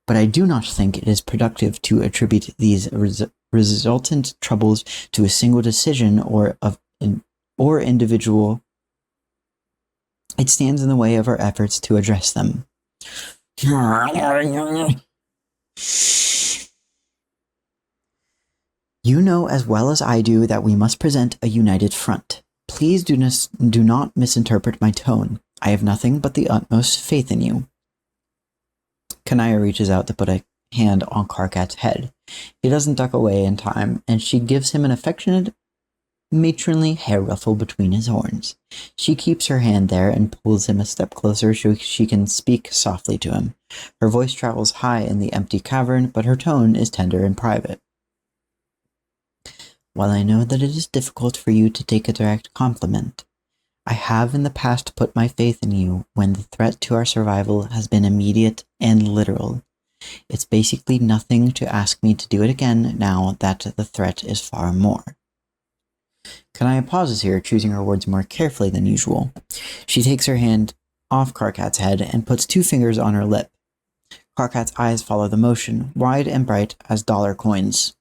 but I do not think it is productive to attribute these resultant troubles to a single decision or individual. It stands in the way of our efforts to address them. You know as well as I do that we must present a united front. Please do not misinterpret my tone. I have nothing but the utmost faith in you. Kanaya reaches out to put a hand on Karkat's head. He doesn't duck away in time, and she gives him an affectionate matronly hair ruffle between his horns. She keeps her hand there and pulls him a step closer so she can speak softly to him. Her voice travels high in the empty cavern, but her tone is tender and private. While I know that it is difficult for you to take a direct compliment, I have in the past put my faith in you when the threat to our survival has been immediate and literal. It's basically nothing to ask me to do it again now that the threat is far more. Kanaya pauses here, choosing her words more carefully than usual. She takes her hand off Karkat's head and puts 2 fingers on her lip. Karkat's eyes follow the motion, wide and bright as dollar coins.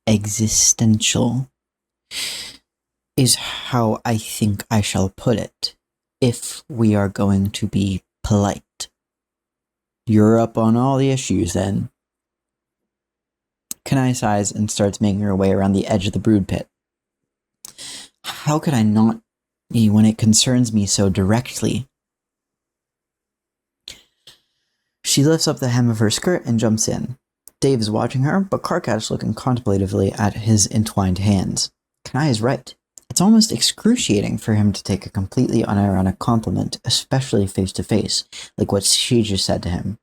Existential is how I think I shall put it, if we are going to be polite. You're up on all the issues, then. Kanai sighs and starts making her way around the edge of the brood pit. How could I not be when it concerns me so directly? She lifts up the hem of her skirt and jumps in. Dave is watching her, but Karkat is looking contemplatively at his entwined hands. Kanai is right. It's almost excruciating for him to take a completely unironic compliment, especially face-to-face, like what she just said to him.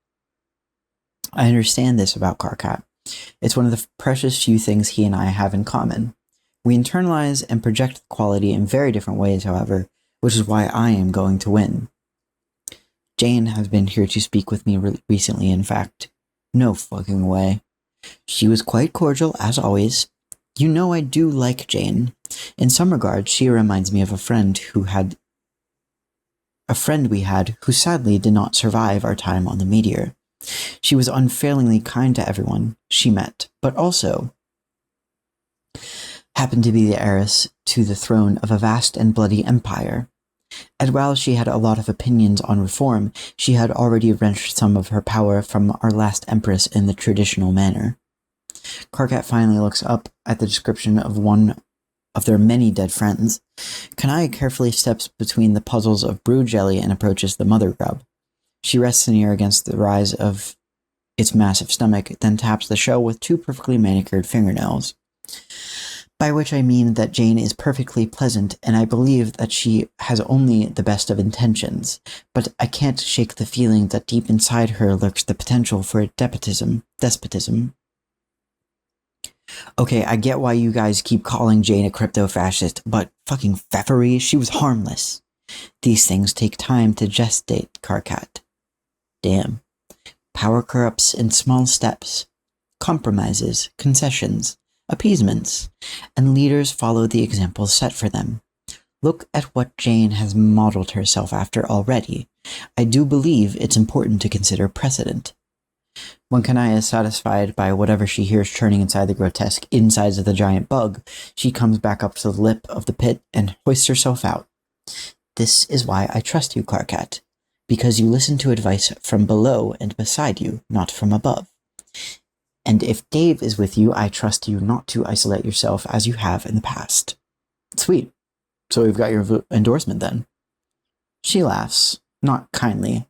I understand this about Karkat. It's one of the precious few things he and I have in common. We internalize and project the quality in very different ways, however, which is why I am going to win. Jane has been here to speak with me recently, in fact. No fucking way. She was quite cordial, as always. You know I do like Jane. In some regards, she reminds me of a friend we had who sadly did not survive our time on the meteor. She was unfailingly kind to everyone she met, but also happened to be the heiress to the throne of a vast and bloody empire. And while she had a lot of opinions on reform, she had already wrenched some of her power from our last empress in the traditional manner. Karkat finally looks up at the description of one of their many dead friends. Kanai carefully steps between the puzzles of brood jelly and approaches the mother grub. She rests an ear against the rise of its massive stomach, then taps the shell with 2 perfectly manicured fingernails. By which I mean that Jane is perfectly pleasant, and I believe that she has only the best of intentions, but I can't shake the feeling that deep inside her lurks the potential for despotism. Okay, I get why you guys keep calling Jane a crypto-fascist, but fucking Pfeffery, she was harmless. These things take time to gestate, Karkat. Damn. Power corrupts in small steps. Compromises, concessions, appeasements, and leaders follow the examples set for them. Look at what Jane has modeled herself after already. I do believe it's important to consider precedent. When Kanaya is satisfied by whatever she hears churning inside the grotesque insides of the giant bug, she comes back up to the lip of the pit and hoists herself out. This is why I trust you, Karkat, because you listen to advice from below and beside you, not from above. And if Dave is with you, I trust you not to isolate yourself as you have in the past. Sweet. So we've got your endorsement then. She laughs, not kindly.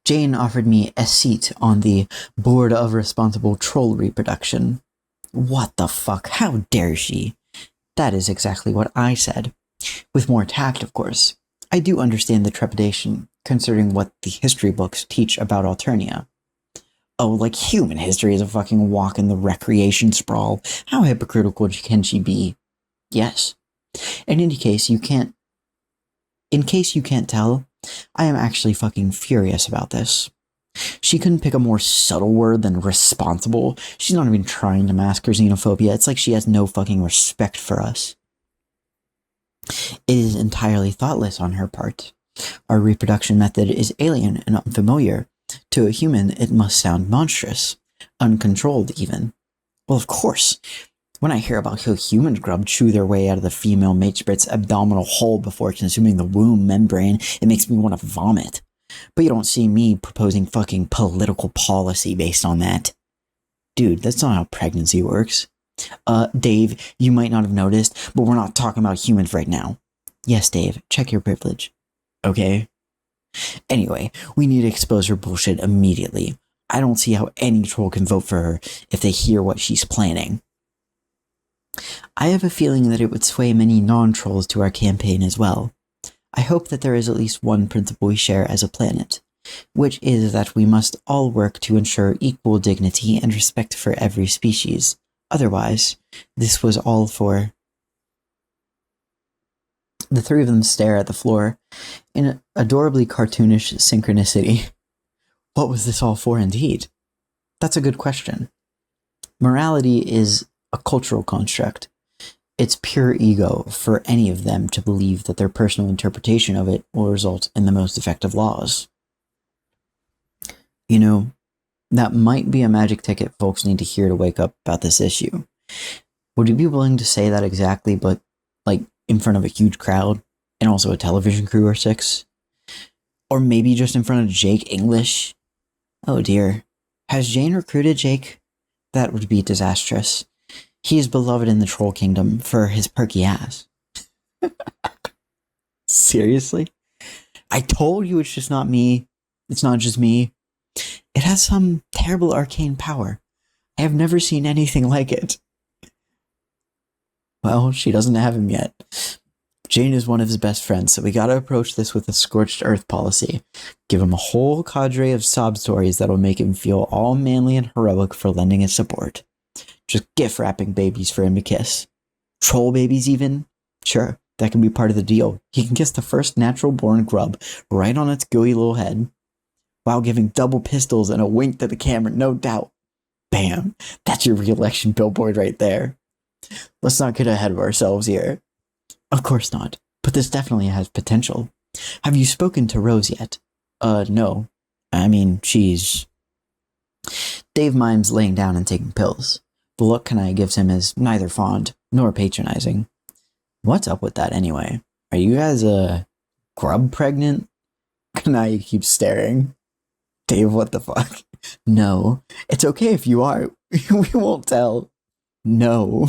Jane offered me a seat on the Board of Responsible Troll Reproduction. What the fuck? How dare she? That is exactly what I said. With more tact, of course. I do understand the trepidation, considering what the history books teach about Alternia. Oh, like human history is a fucking walk in the recreation sprawl. How hypocritical can she be? Yes. And in case you can't tell, I am actually fucking furious about this. She couldn't pick a more subtle word than responsible. She's not even trying to mask her xenophobia. It's like she has no fucking respect for us. It is entirely thoughtless on her part. Our reproduction method is alien and unfamiliar. To a human, it must sound monstrous. Uncontrolled, even. Well, of course. When I hear about how human grub chew their way out of the female mate spirit's abdominal hole before consuming the womb membrane, it makes me want to vomit. But you don't see me proposing fucking political policy based on that. Dude, that's not how pregnancy works. Dave, you might not have noticed, but we're not talking about humans right now. Yes, Dave, check your privilege. Okay? Anyway, we need to expose her bullshit immediately. I don't see how any troll can vote for her if they hear what she's planning. I have a feeling that it would sway many non-trolls to our campaign as well. I hope that there is at least one principle we share as a planet, which is that we must all work to ensure equal dignity and respect for every species. Otherwise, this was all for... The three of them stare at the floor in adorably cartoonish synchronicity. What was this all for indeed? That's a good question. Morality is a cultural construct. It's pure ego for any of them to believe that their personal interpretation of it will result in the most effective laws. You know, that might be a magic ticket folks need to hear to wake up about this issue. Would you be willing to say that exactly, but like in front of a huge crowd and also a television crew or 6? Or maybe just in front of Jake English? Oh dear. Has Jane recruited Jake? That would be disastrous. He is beloved in the Troll Kingdom for his perky ass. Seriously? I told you it's just not me. It's not just me. It has some terrible arcane power. I have never seen anything like it. Well, she doesn't have him yet. Jane is one of his best friends, so we gotta approach this with a scorched earth policy. Give him a whole cadre of sob stories that'll make him feel all manly and heroic for lending his support. Just gift wrapping babies for him to kiss. Troll babies even? Sure, that can be part of the deal. He can kiss the first natural born grub right on its gooey little head, while giving double pistols and a wink to the camera, no doubt. Bam, that's your re-election billboard right there. Let's not get ahead of ourselves here. Of course not, but this definitely has potential. Have you spoken to Rose yet? No. I mean, she's... Dave mimes laying down and taking pills. The look Kanai gives him is neither fond nor patronizing. What's up with that anyway? Are you guys, grub pregnant? Kanai keeps staring. Dave, what the fuck? No. It's okay if you are. We won't tell. No.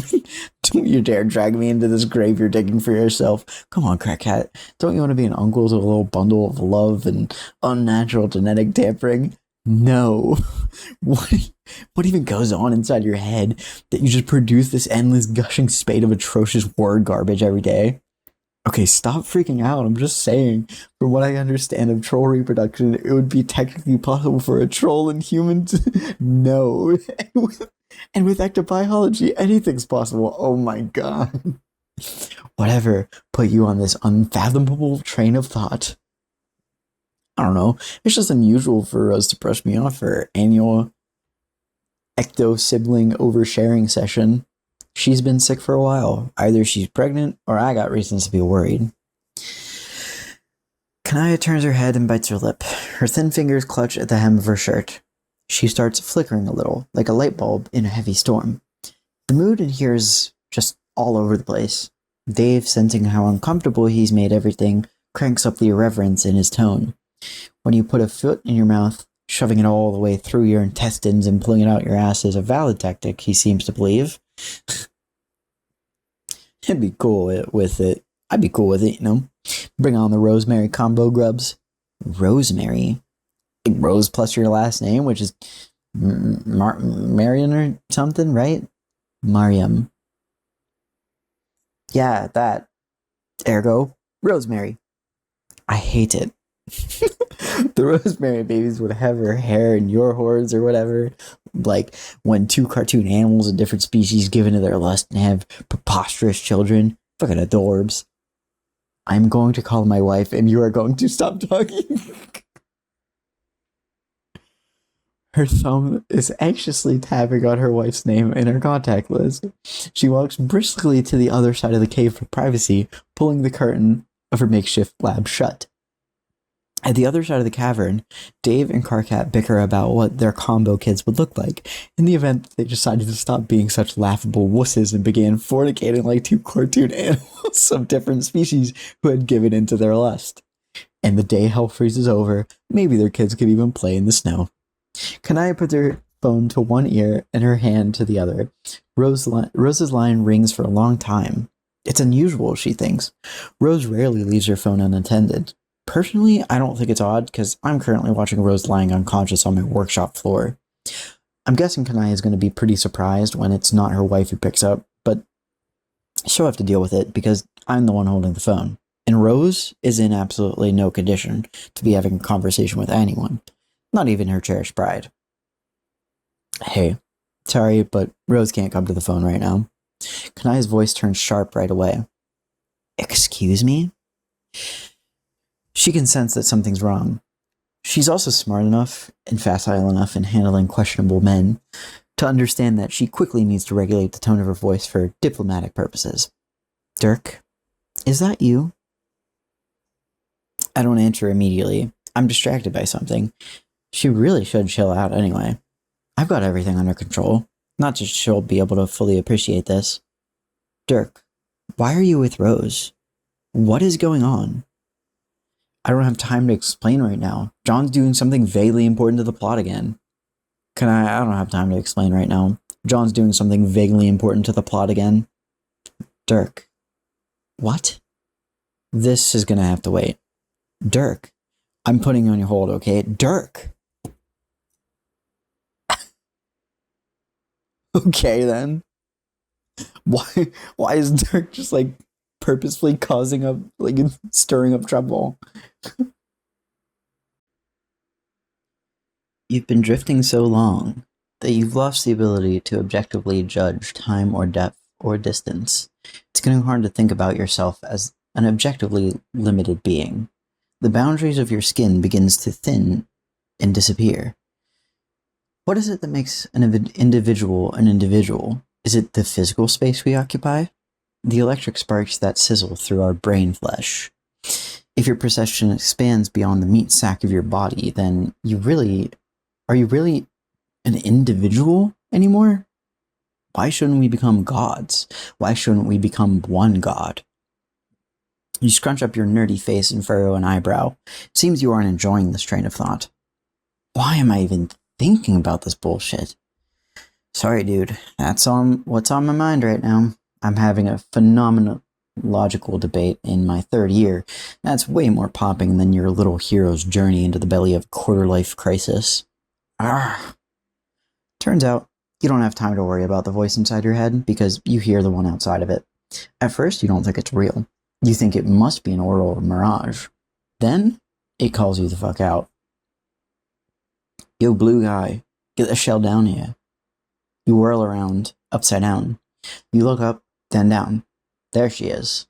Don't you dare drag me into this grave you're digging for yourself. Come on, crackhat. Don't you want to be an uncle to a little bundle of love and unnatural genetic tampering? No. What even goes on inside your head that you just produce this endless gushing spate of atrocious word garbage every day? Okay, stop freaking out. I'm just saying, from what I understand of troll reproduction, it would be technically possible for a troll and human to... No. And with ectobiology, anything's possible. Oh my god. Whatever put you on this unfathomable train of thought? I don't know. It's just unusual for us to brush me off for annual ecto-sibling oversharing session. She's been sick for a while. Either she's pregnant, or I got reasons to be worried. Kanaya turns her head and bites her lip. Her thin fingers clutch at the hem of her shirt. She starts flickering a little, like a light bulb in a heavy storm. The mood in here is just all over the place. Dave, sensing how uncomfortable he's made everything, cranks up the irreverence in his tone. When you put a foot in your mouth, shoving it all the way through your intestines and pulling it out your ass is a valid tactic, he seems to believe. I'd be cool with it, you know? Bring on the Rosemary combo grubs. Rosemary? Like Rose plus your last name, which is Marion or something, right? Mariam. Yeah, that. Ergo, Rosemary. I hate it. The Rosemary babies would have her hair in your hordes or whatever. Like when two cartoon animals of different species give into their lust and have preposterous children. Fucking adorbs. I'm going to call my wife and you are going to stop talking. Her thumb is anxiously tapping on her wife's name in her contact list. She walks briskly to the other side of the cave for privacy, pulling the curtain of her makeshift lab shut. At the other side of the cavern, Dave and Carcat bicker about what their combo kids would look like in the event that they decided to stop being such laughable wusses and began fornicating like two cartoon animals of different species who had given into their lust. And the day hell freezes over, maybe their kids could even play in the snow. Kanaya puts her phone to one ear and her hand to the other. Rose's line rings for a long time. It's unusual, she thinks. Rose rarely leaves her phone unattended. Personally, I don't think it's odd, because I'm currently watching Rose lying unconscious on my workshop floor. I'm guessing Kanaya is going to be pretty surprised when it's not her wife who picks up, but She'll have to deal with it because I'm the one holding the phone. And Rose is in absolutely no condition to be having a conversation with anyone, not even her cherished bride. Hey, sorry, but Rose can't come to the phone right now. Kanaya's voice turns sharp right away. Excuse me? She can sense that something's wrong. She's also smart enough and facile enough in handling questionable men to understand that she quickly needs to regulate the tone of her voice for diplomatic purposes. Dirk, is that you? I don't answer immediately. I'm distracted by something. She really should chill out anyway. I've got everything under control. Not just she'll be able to fully appreciate this. Dirk, why are you with Rose? What is going on? I don't have time to explain right now. John's doing something vaguely important to the plot again. I don't have time to explain right now. John's doing something vaguely important to the plot again. Dirk. What? This is gonna have to wait. Dirk. I'm putting you on your hold, okay? Dirk. Okay then. Why is Dirk just like purposefully causing up, like stirring up trouble? You've been drifting so long that you've lost the ability to objectively judge time or depth or distance. It's getting hard to think about yourself as an objectively limited being. The boundaries of your skin begins to thin and disappear. What is it that makes an individual an individual? Is it the physical space we occupy? The electric sparks that sizzle through our brain flesh. If your perception expands beyond the meat sack of your body, then are you really an individual anymore? Why shouldn't we become gods? Why shouldn't we become one god? You scrunch up your nerdy face and furrow an eyebrow. It seems you aren't enjoying this train of thought. Why am I even thinking about this bullshit? Sorry, dude. That's what's on my mind right now. I'm having a phenomenological debate in my third year. That's way more popping than your little hero's journey into the belly of quarter-life crisis. Ah. Turns out, you don't have time to worry about the voice inside your head because you hear the one outside of it. At first, you don't think it's real. You think it must be an oral mirage. Then, it calls you the fuck out. Yo, blue guy, get the shell down here. You whirl around, upside down. You look up, then down. There she is.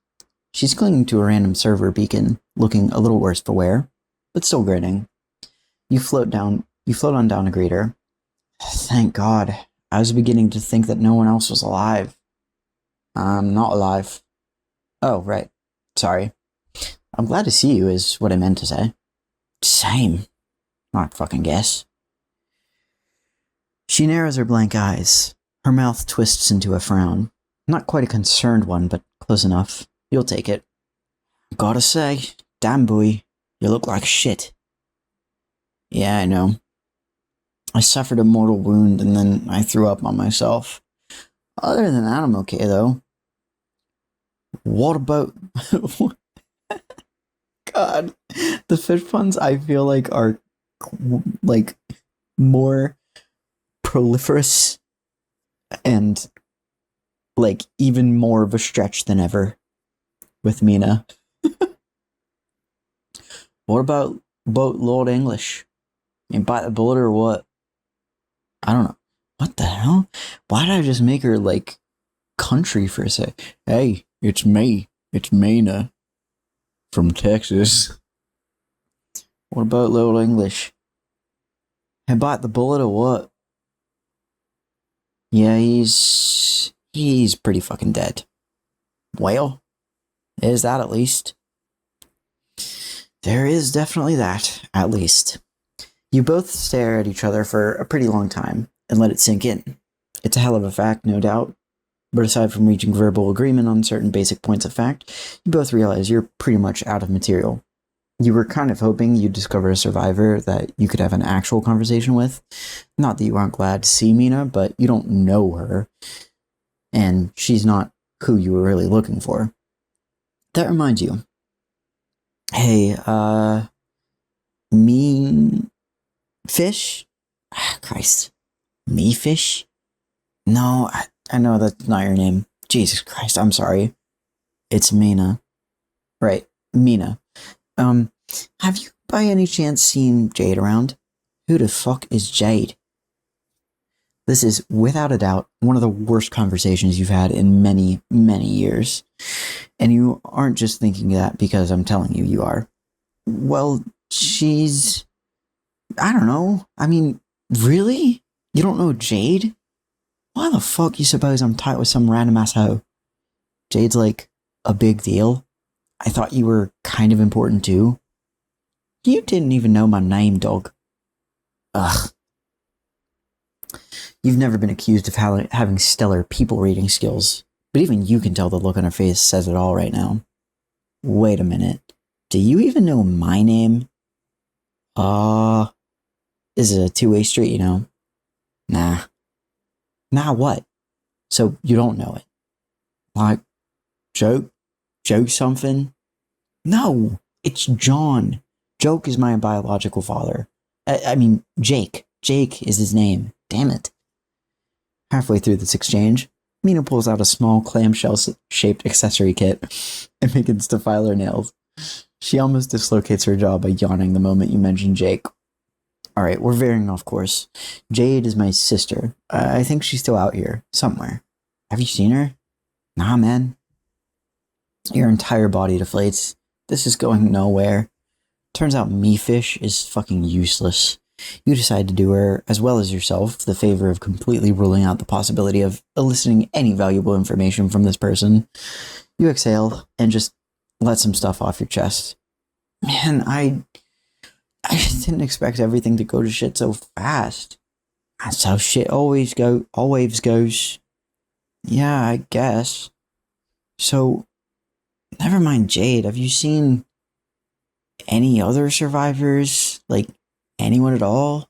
She's clinging to a random server beacon, looking a little worse for wear, but still grinning. You float on down to greet her. Thank God. I was beginning to think that no one else was alive. I'm not alive. Oh, right. Sorry. I'm glad to see you is what I meant to say. Same. Not fucking guess. She narrows her blank eyes. Her mouth twists into a frown. Not quite a concerned one, but close enough. You'll take it. Gotta say, damn boy, you look like shit. Yeah, I know. I suffered a mortal wound and then I threw up on myself. Other than that, I'm okay though. What about... God, the fish puns I feel like are like more proliferous and like even more of a stretch than ever with Mina. What about Lord English? You bite the bullet or what? I don't know. What the hell? Why did I just make her like country for a sec? Hey, it's me. It's Mina from Texas. What about Lord English? Hey, bite the bullet or what? Yeah, he's pretty fucking dead. Well, there's that at least. There is definitely that, at least. You both stare at each other for a pretty long time and let it sink in. It's a hell of a fact, no doubt. But aside from reaching verbal agreement on certain basic points of fact, you both realize you're pretty much out of material. You were kind of hoping you'd discover a survivor that you could have an actual conversation with. Not that you aren't glad to see Mina, but you don't know her. And she's not who you were really looking for. That reminds you. Hey, me fish? Christ. Me fish? No, I know that's not your name. Jesus Christ, I'm sorry. It's Mina. Right, Mina. Have you by any chance seen Jade around? Who the fuck is Jade? This is, without a doubt, one of the worst conversations you've had in many, many years. And you aren't just thinking that because I'm telling you, you are. Well, she's... I don't know. I mean, really? You don't know Jade? Why the fuck you suppose I'm tight with some random ass hoe? Jade's like a big deal. I thought you were kind of important too. You didn't even know my name, dog. Ugh. You've never been accused of having stellar people reading skills, but even you can tell the look on her face says it all right now. Wait a minute. Do you even know my name? Is it a two-way street, you know? Nah. Nah, what? So you don't know it? Like, joke something? No, it's John. Joke is my biological father. I mean, Jake. Jake is his name. Damn it. Halfway through this exchange, Mina pulls out a small clamshell-shaped accessory kit and begins to file her nails. She almost dislocates her jaw by yawning the moment you mention Jake. Alright, we're veering off course. Jade is my sister. I think she's still out here, somewhere. Have you seen her? Nah, man. Your entire body deflates. This is going nowhere. Turns out me-fish is fucking useless. You decide to do her, as well as yourself, the favor of completely ruling out the possibility of eliciting any valuable information from this person. You exhale and just let some stuff off your chest. Man, I just didn't expect everything to go to shit so fast. That's how shit always goes. Yeah, I guess. So, never mind Jade, have you seen any other survivors? Like, anyone at all?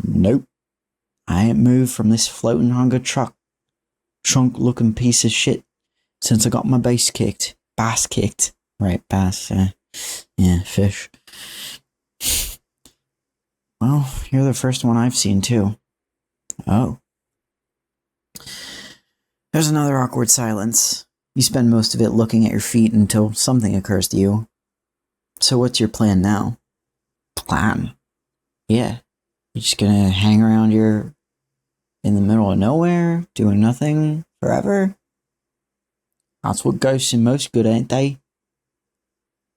Nope. I ain't moved from this floating hunger trunk looking piece of shit since I got my bass kicked. Right, bass, yeah, fish. Well, you're the first one I've seen too. Oh. There's another awkward silence. You spend most of it looking at your feet until something occurs to you. So what's your plan now? Plan? Yeah. You're just gonna hang around here in the middle of nowhere, doing nothing forever? That's what ghosts are most good, ain't they?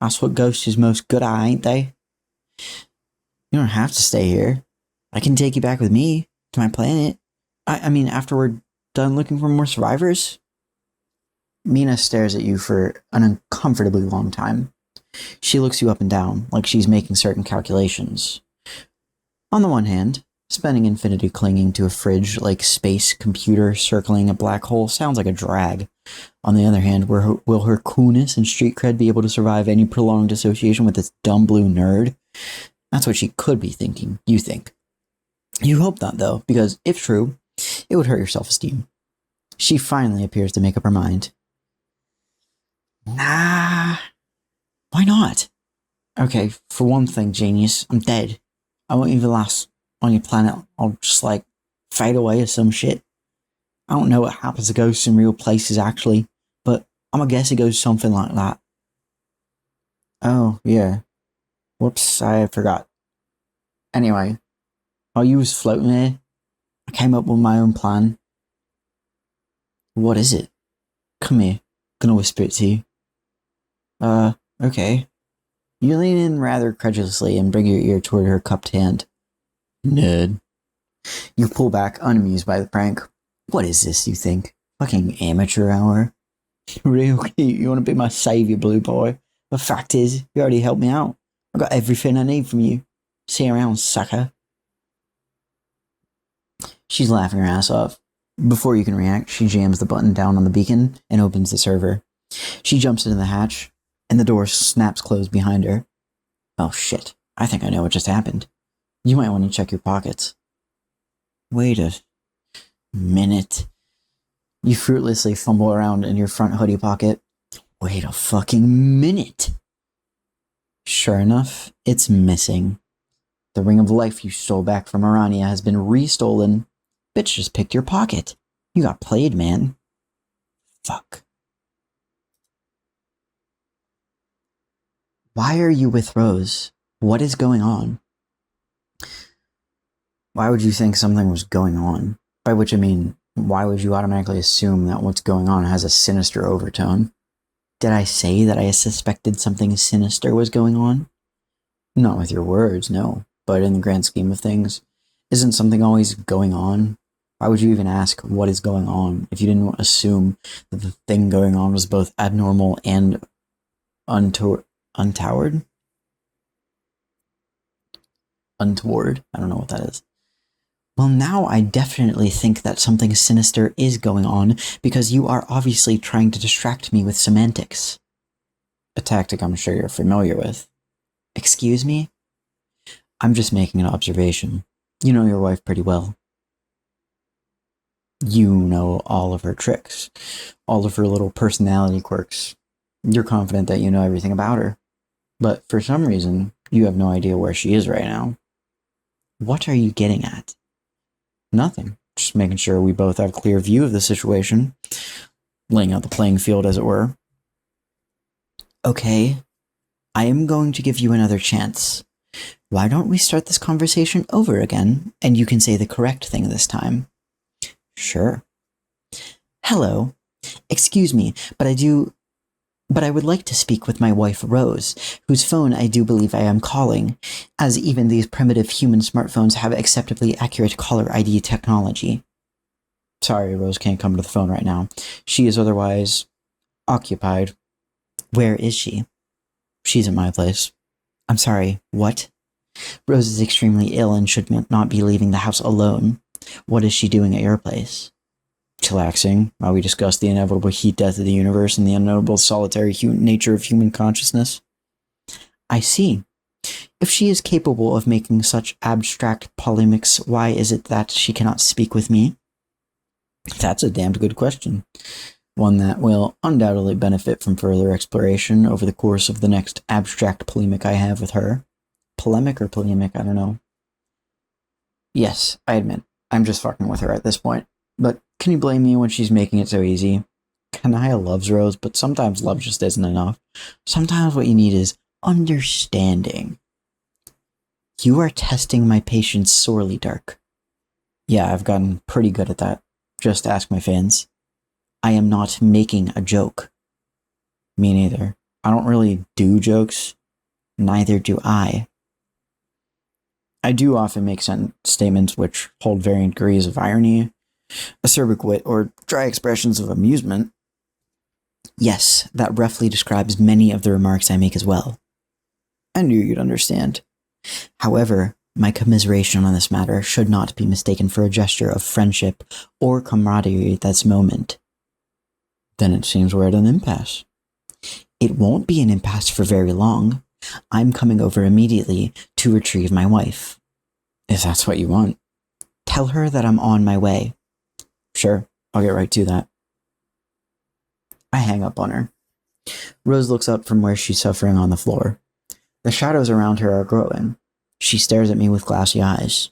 That's what ghosts is most good at, ain't they? You don't have to stay here. I can take you back with me to my planet. I mean, after we're done looking for more survivors? Mina stares at you for an uncomfortably long time. She looks you up and down, like she's making certain calculations. On the one hand, spending infinity clinging to a fridge like space computer circling a black hole sounds like a drag. On the other hand, will her coolness and street cred be able to survive any prolonged association with this dumb blue nerd? That's what she could be thinking, you think. You hope not, though, because if true, it would hurt your self-esteem. She finally appears to make up her mind. Nah, why not? Okay, for one thing, genius, I'm dead. I won't even last on your planet. I'll just, like, fade away or some shit. I don't know what happens to ghosts in real places, actually, but I'm gonna guess it goes something like that. Oh, yeah. Whoops, I forgot. Anyway, while you was floating there, I came up with my own plan. What is it? Come here. Gonna whisper it to you. Okay. You lean in rather credulously and bring your ear toward her cupped hand. Nerd. You pull back, unamused by the prank. What is this, you think? Fucking amateur hour? Real cute, you wanna be my savior, blue boy? The fact is, you already helped me out. I got everything I need from you. See you around, sucker. She's laughing her ass off. Before you can react, she jams the button down on the beacon and opens the server. She jumps into the hatch, and the door snaps closed behind her. Oh shit, I think I know what just happened. You might want to check your pockets. Wait a minute. You fruitlessly fumble around in your front hoodie pocket. Wait a fucking minute. Sure enough, it's missing. The ring of life you stole back from Arania has been restolen. Bitch just picked your pocket. You got played, man. Fuck. Why are you with Rose? What is going on? Why would you think something was going on? By which I mean, why would you automatically assume that what's going on has a sinister overtone? Did I say that I suspected something sinister was going on? Not with your words, no. But in the grand scheme of things, isn't something always going on? Why would you even ask what is going on if you didn't assume that the thing going on was both abnormal and untoward? Untoward? Untoward? I don't know what that is. Well, now I definitely think that something sinister is going on because you are obviously trying to distract me with semantics. A tactic I'm sure you're familiar with. Excuse me? I'm just making an observation. You know your wife pretty well. You know all of her tricks, all of her little personality quirks. You're confident that you know everything about her. But for some reason, you have no idea where she is right now. What are you getting at? Nothing. Just making sure we both have a clear view of the situation. Laying out the playing field, as it were. Okay. I am going to give you another chance. Why don't we start this conversation over again, and you can say the correct thing this time? Sure. Hello. Excuse me, but I would like to speak with my wife, Rose, whose phone I do believe I am calling, as even these primitive human smartphones have acceptably accurate caller ID technology. Sorry, Rose can't come to the phone right now. She is otherwise occupied. Where is she? She's at my place. I'm sorry, what? Rose is extremely ill and should not be leaving the house alone. What is she doing at your place? Chillaxing, while we discuss the inevitable heat death of the universe and the unknowable solitary nature of human consciousness. I see. If she is capable of making such abstract polemics, why is it that she cannot speak with me? That's a damned good question. One that will undoubtedly benefit from further exploration over the course of the next abstract polemic I have with her. Polemic or polemic, I don't know. Yes, I admit, I'm just fucking with her at this point. But can you blame me when she's making it so easy? Kanaya loves Rose, but sometimes love just isn't enough. Sometimes what you need is understanding. You are testing my patience sorely, Dark. Yeah, I've gotten pretty good at that. Just ask my fans. I am not making a joke. Me neither. I don't really do jokes. Neither do I. I do often make statements which hold varying degrees of irony, acerbic wit, or dry expressions of amusement. Yes, that roughly describes many of the remarks I make as well. I knew you'd understand. However, my commiseration on this matter should not be mistaken for a gesture of friendship or camaraderie at this moment. Then it seems we're at an impasse. It won't be an impasse for very long. I'm coming over immediately to retrieve my wife. If that's what you want. Tell her that I'm on my way. Sure, I'll get right to that. I hang up on her. Rose looks up from where she's suffering on the floor. The shadows around her are growing. She stares at me with glassy eyes.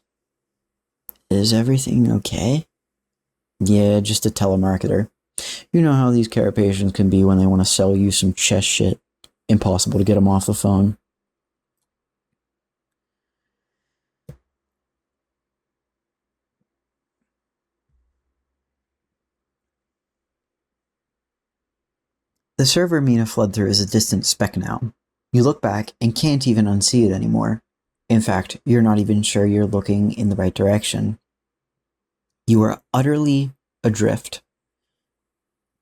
Is everything okay? Yeah, just a telemarketer. You know how these carapacians can be when they want to sell you some chest shit. Impossible to get them off the phone. The server Mina fled through is a distant speck now. You look back and can't even unsee it anymore. In fact, you're not even sure you're looking in the right direction. You are utterly adrift,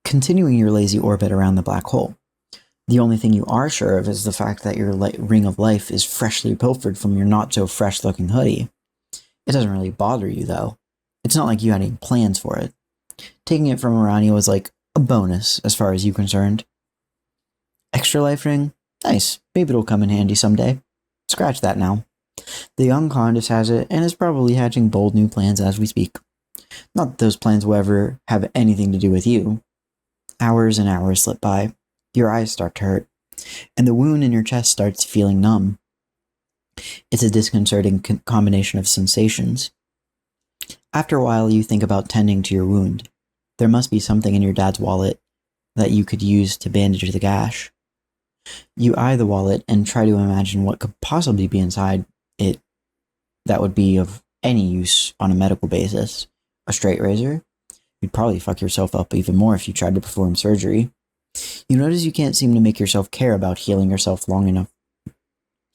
continuing your lazy orbit around the black hole. The only thing you are sure of is the fact that your ring of life is freshly pilfered from your not-so-fresh-looking hoodie. It doesn't really bother you, though. It's not like you had any plans for it. Taking it from around you was like a bonus, as far as you're concerned. Extra life ring? Nice. Maybe it'll come in handy someday. Scratch that now. The young Condis has it, and is probably hatching bold new plans as we speak. Not that those plans will ever have anything to do with you. Hours and hours slip by. Your eyes start to hurt, and the wound in your chest starts feeling numb. It's a disconcerting combination of sensations. After a while, you think about tending to your wound. There must be something in your dad's wallet, that you could use to bandage the gash. You eye the wallet and try to imagine what could possibly be inside it that would be of any use on a medical basis. A straight razor? You'd probably fuck yourself up even more if you tried to perform surgery. You notice you can't seem to make yourself care about healing yourself long enough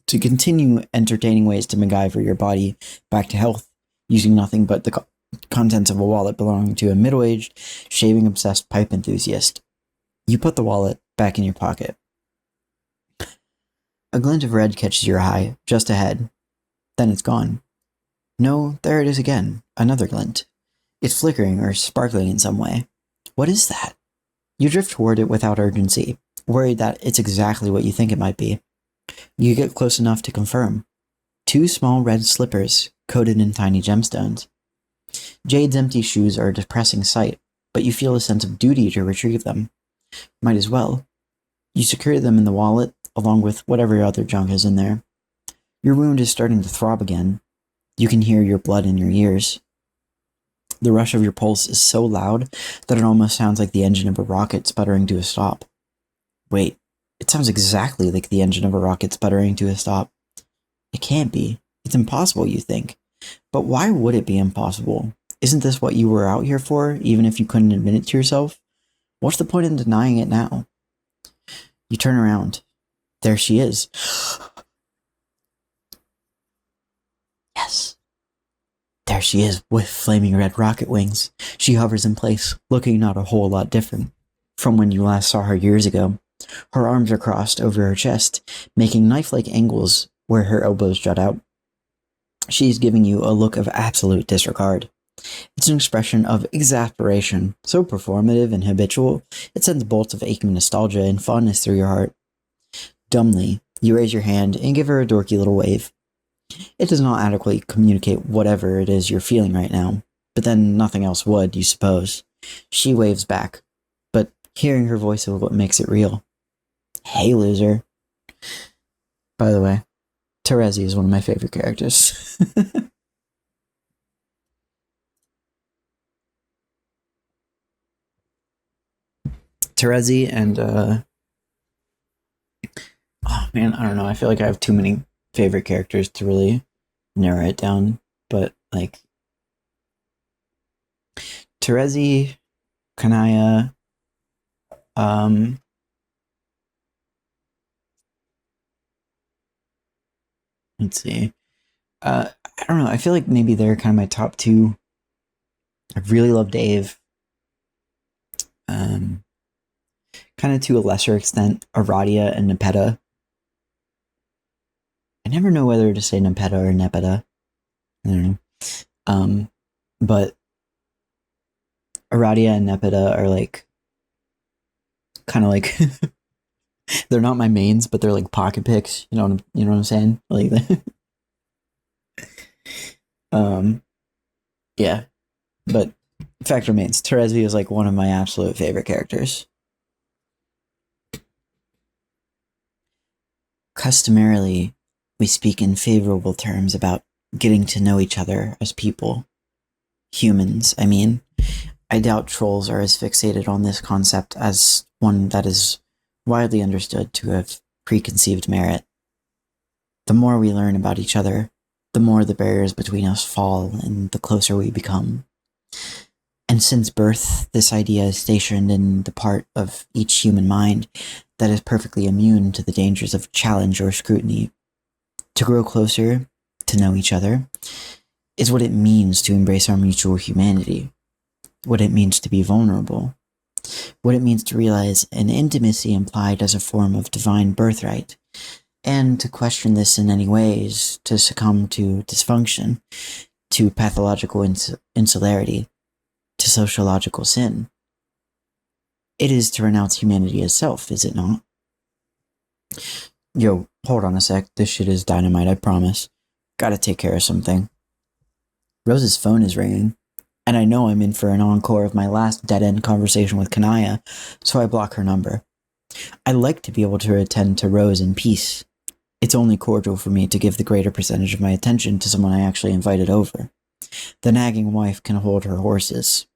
to continue entertaining ways to MacGyver your body back to health, using nothing but the contents of a wallet belonging to a middle-aged, shaving-obsessed pipe enthusiast. You put the wallet back in your pocket. A glint of red catches your eye, just ahead. Then it's gone. No, there it is again, another glint. It's flickering or sparkling in some way. What is that? You drift toward it without urgency, worried that it's exactly what you think it might be. You get close enough to confirm. 2 small red slippers, coated in tiny gemstones. Jade's empty shoes are a depressing sight, but you feel a sense of duty to retrieve them. Might as well. You secure them in the wallet, along with whatever other junk is in there. Your wound is starting to throb again. You can hear your blood in your ears. The rush of your pulse is so loud that it almost sounds like the engine of a rocket sputtering to a stop. Wait, it sounds exactly like the engine of a rocket sputtering to a stop. It can't be. It's impossible, you think. But why would it be impossible? Isn't this what you were out here for, even if you couldn't admit it to yourself? What's the point in denying it now? You turn around. There she is. Yes. There she is, with flaming red rocket wings. She hovers in place, looking not a whole lot different from when you last saw her years ago. Her arms are crossed over her chest, making knife-like angles where her elbows jut out. She's giving you a look of absolute disregard. It's an expression of exasperation, so performative and habitual, it sends bolts of aching nostalgia and fondness through your heart. Dumbly, you raise your hand and give her a dorky little wave. It does not adequately communicate whatever it is you're feeling right now, but then nothing else would, you suppose. She waves back, but hearing her voice is what makes it real. Hey, loser. By the way, Terezi is one of my favorite characters. Terezi and, oh man, I don't know, I feel like I have too many favorite characters to really narrow it down, but, like, Terezi, Kanaya, let's see, I don't know, I feel like maybe they're kind of my top 2. I really love Dave. Kind of to a lesser extent, Aradia and Nepeta. I never know whether to say Nepeta or Nepeta. I don't know. But Aradia and Nepeta are like, kind of like, they're not my mains, but they're like pocket picks. You know what I'm saying? Like, yeah. But fact remains, Terezi is like one of my absolute favorite characters. Customarily, we speak in favorable terms about getting to know each other as people. Humans, I mean. I doubt trolls are as fixated on this concept as one that is widely understood to have preconceived merit. The more we learn about each other, the more the barriers between us fall and the closer we become. And since birth, this idea is stationed in the part of each human mind that is perfectly immune to the dangers of challenge or scrutiny. To grow closer, to know each other, is what it means to embrace our mutual humanity, what it means to be vulnerable, what it means to realize an intimacy implied as a form of divine birthright, and to question this in any ways, to succumb to dysfunction, to pathological insularity, to sociological sin. It is to renounce humanity itself, is it not? Yo, hold on a sec. This shit is dynamite, I promise. Gotta take care of something. Rose's phone is ringing, and I know I'm in for an encore of my last dead-end conversation with Kanaya, so I block her number. I like to be able to attend to Rose in peace. It's only cordial for me to give the greater percentage of my attention to someone I actually invited over. The nagging wife can hold her horses.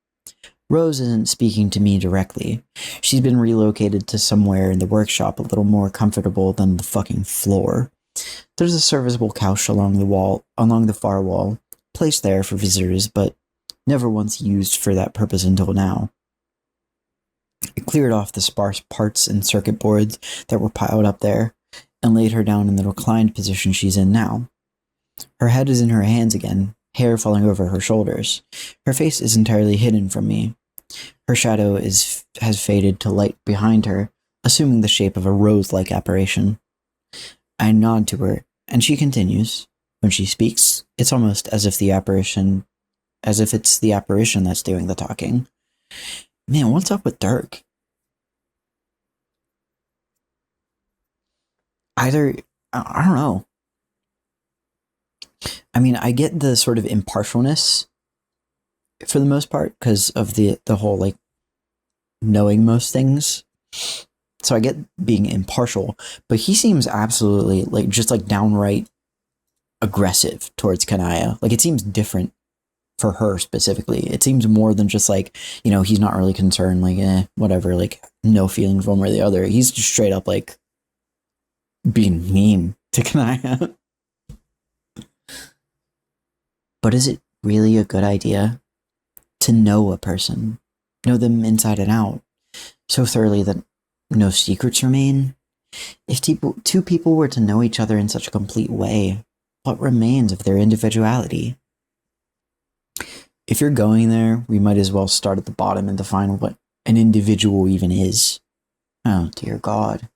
Rose isn't speaking to me directly. She's been relocated to somewhere in the workshop a little more comfortable than the fucking floor. There's a serviceable couch along the far wall, placed there for visitors, but never once used for that purpose until now. I cleared off the sparse parts and circuit boards that were piled up there, and laid her down in the reclined position she's in now. Her head is in her hands again, hair falling over her shoulders. Her face is entirely hidden from me. Her shadow has faded to light behind her, assuming the shape of a rose-like apparition. I nod to her, and she continues. When she speaks, it's almost as if it's the apparition that's doing the talking. Man, what's up with Dirk? I don't know. I mean, I get the sort of impartialness for the most part because of the whole, like, knowing most things. So I get being impartial, but he seems absolutely, like, just, like, downright aggressive towards Kanaya. Like, it seems different for her specifically. It seems more than just, like, you know, he's not really concerned, like, whatever, like, no feelings one way or the other. He's just straight up, like, being mean to Kanaya. But is it really a good idea to know a person, know them inside and out, so thoroughly that no secrets remain? If two people were to know each other in such a complete way, what remains of their individuality? If you're going there, we might as well start at the bottom and define what an individual even is. Oh, dear God.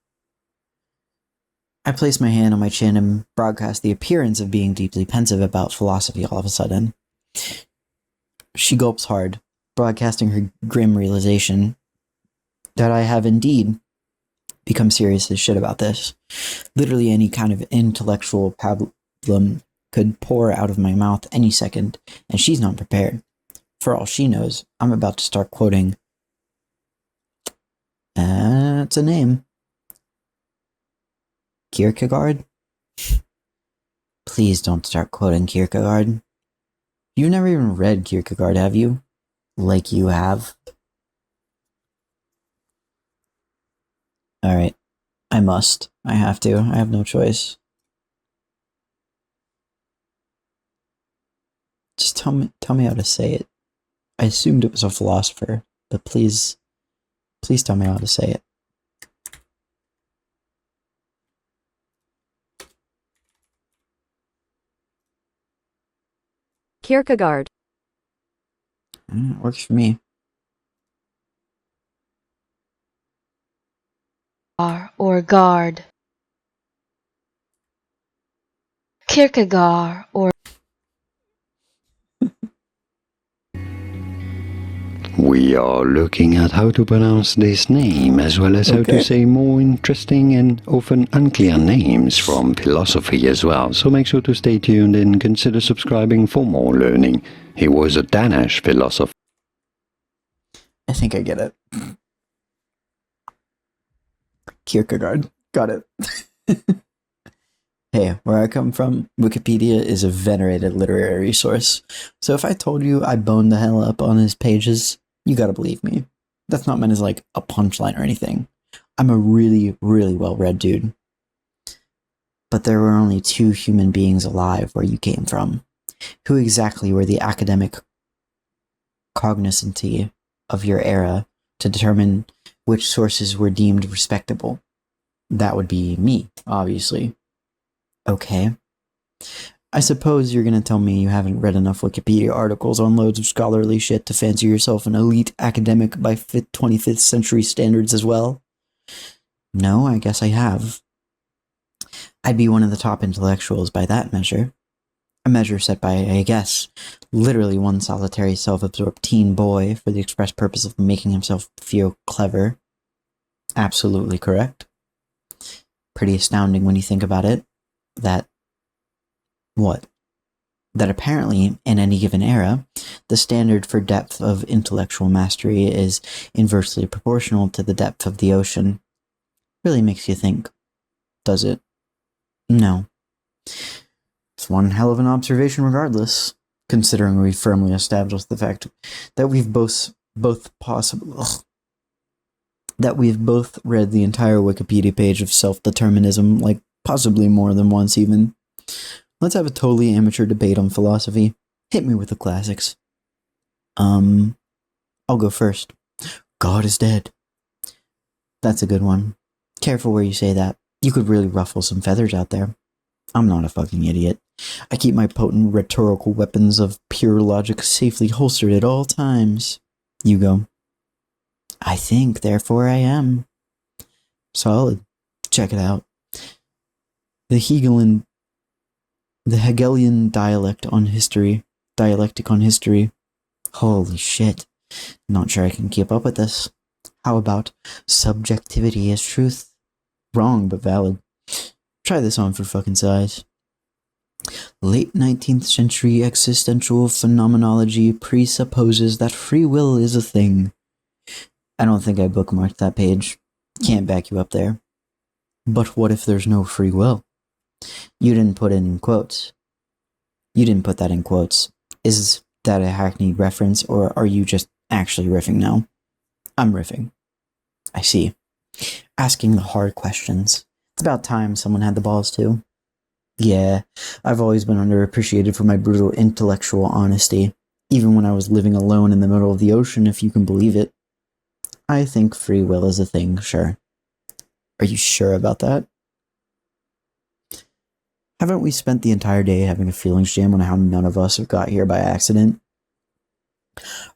I place my hand on my chin and broadcast the appearance of being deeply pensive about philosophy all of a sudden. She gulps hard, broadcasting her grim realization that I have indeed become serious as shit about this. Literally any kind of intellectual pablum could pour out of my mouth any second, and she's not prepared. For all she knows, I'm about to start quoting. It's a name. Kierkegaard? Please don't start quoting Kierkegaard. You've never even read Kierkegaard, have you? Like you have? Alright. I must. I have to. I have no choice. Just tell me how to say it. I assumed it was a philosopher, but please tell me how to say it. Kierkegaard. It works for me. Or guard. Kierkegaard or We are looking at how to pronounce this name, as well as how to say more interesting and often unclear names from philosophy as well. So make sure to stay tuned and consider subscribing for more learning. He was a Danish philosopher. I think I get it. Kierkegaard. Got it. Hey, where I come from, Wikipedia is a venerated literary source. So if I told you I boned the hell up on his pages, you gotta believe me. That's not meant as like a punchline or anything. I'm a really, really well-read dude. But there were only two human beings alive where you came from. Who exactly were the academic cognoscenti of your era to determine which sources were deemed respectable? That would be me, obviously. Okay. I suppose you're gonna tell me you haven't read enough Wikipedia articles on loads of scholarly shit to fancy yourself an elite academic by 25th century standards as well? No, I guess I have. I'd be one of the top intellectuals by that measure. A measure set by, I guess, literally one solitary self-absorbed teen boy for the express purpose of making himself feel clever. Absolutely correct. Pretty astounding when you think about it. That apparently, in any given era, the standard for depth of intellectual mastery is inversely proportional to the depth of the ocean. Really makes you think, does it? No. It's one hell of an observation regardless, considering we firmly established the fact that we've both both possible. That we've both read the entire Wikipedia page of self-determinism, like possibly more than once even. Let's have a totally amateur debate on philosophy. Hit me with the classics. I'll go first. God is dead. That's a good one. Careful where you say that. You could really ruffle some feathers out there. I'm not a fucking idiot. I keep my potent rhetorical weapons of pure logic safely holstered at all times. You go. I think, therefore I am. Solid. Check it out. The Hegelian dialectic on history. Holy shit. Not sure I can keep up with this. How about subjectivity as truth? Wrong, but valid. Try this on for fucking size. Late 19th century existential phenomenology presupposes that free will is a thing. I don't think I bookmarked that page. Can't back you up there. But what if there's no free will? You didn't put it in quotes. You didn't put that in quotes. Is that a hackneyed reference, or are you just actually riffing now? I'm riffing. I see. Asking the hard questions. It's about time someone had the balls to. Yeah, I've always been underappreciated for my brutal intellectual honesty, even when I was living alone in the middle of the ocean, if you can believe it. I think free will is a thing, sure. Are you sure about that? Haven't we spent the entire day having a feelings jam on how none of us have got here by accident?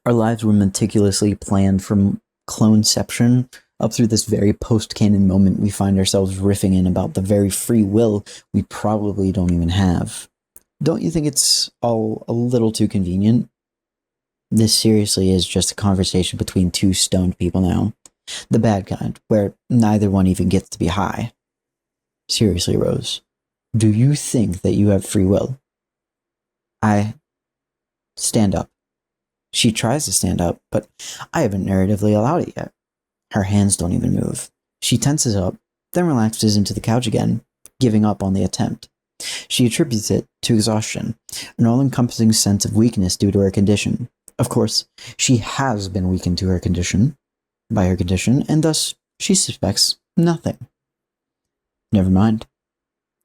Our lives were meticulously planned from cloneception up through this very post-canon moment we find ourselves riffing in about the very free will we probably don't even have. Don't you think it's all a little too convenient? This seriously is just a conversation between two stoned people now. The bad kind, where neither one even gets to be high. Seriously, Rose, do you think that you have free will? Stand up. She tries to stand up, but I haven't narratively allowed it yet. Her hands don't even move. She tenses up, then relaxes into the couch again, giving up on the attempt. She attributes it to exhaustion, an all-encompassing sense of weakness due to her condition. Of course, she has been weakened by her condition, and thus she suspects nothing. Never mind.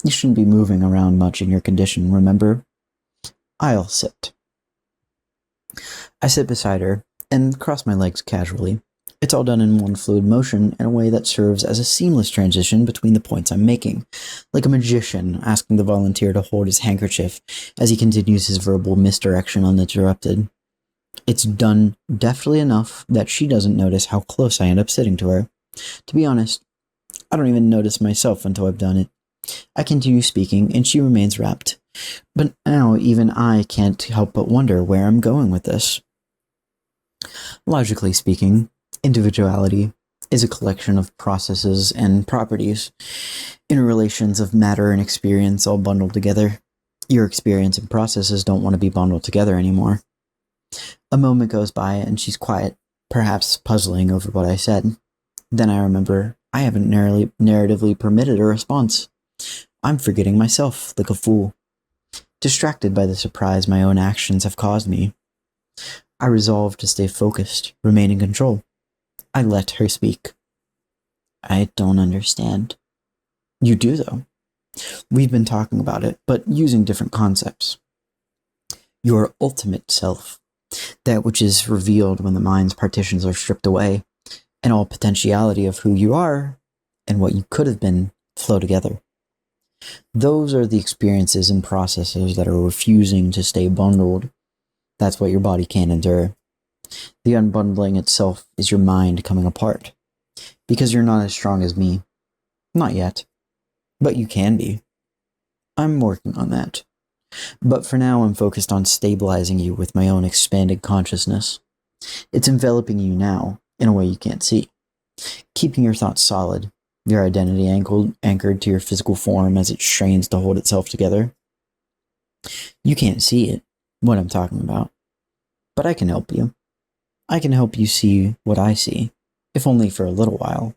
You shouldn't be moving around much in your condition, remember? I'll sit. I sit beside her and cross my legs casually. It's all done in one fluid motion in a way that serves as a seamless transition between the points I'm making, like a magician asking the volunteer to hold his handkerchief as he continues his verbal misdirection uninterrupted. It's done deftly enough that she doesn't notice how close I end up sitting to her. To be honest, I don't even notice myself until I've done it. I continue speaking, and she remains rapt. But now even I can't help but wonder where I'm going with this. Logically speaking, individuality is a collection of processes and properties, interrelations of matter and experience all bundled together. Your experience and processes don't want to be bundled together anymore. A moment goes by and she's quiet, perhaps puzzling over what I said. Then I remember I haven't narratively permitted a response. I'm forgetting myself like a fool, distracted by the surprise my own actions have caused me. I resolve to stay focused, remain in control. I let her speak. I don't understand. You do, though. We've been talking about it, but using different concepts. Your ultimate self, that which is revealed when the mind's partitions are stripped away, and all potentiality of who you are and what you could have been flow together. Those are the experiences and processes that are refusing to stay bundled. That's what your body can't endure. The unbundling itself is your mind coming apart. Because you're not as strong as me. Not yet. But you can be. I'm working on that. But for now, I'm focused on stabilizing you with my own expanded consciousness. It's enveloping you now, in a way you can't see. Keeping your thoughts solid, your identity anchored to your physical form as it strains to hold itself together. You can't see it, what I'm talking about. But I can help you. I can help you see what I see, if only for a little while.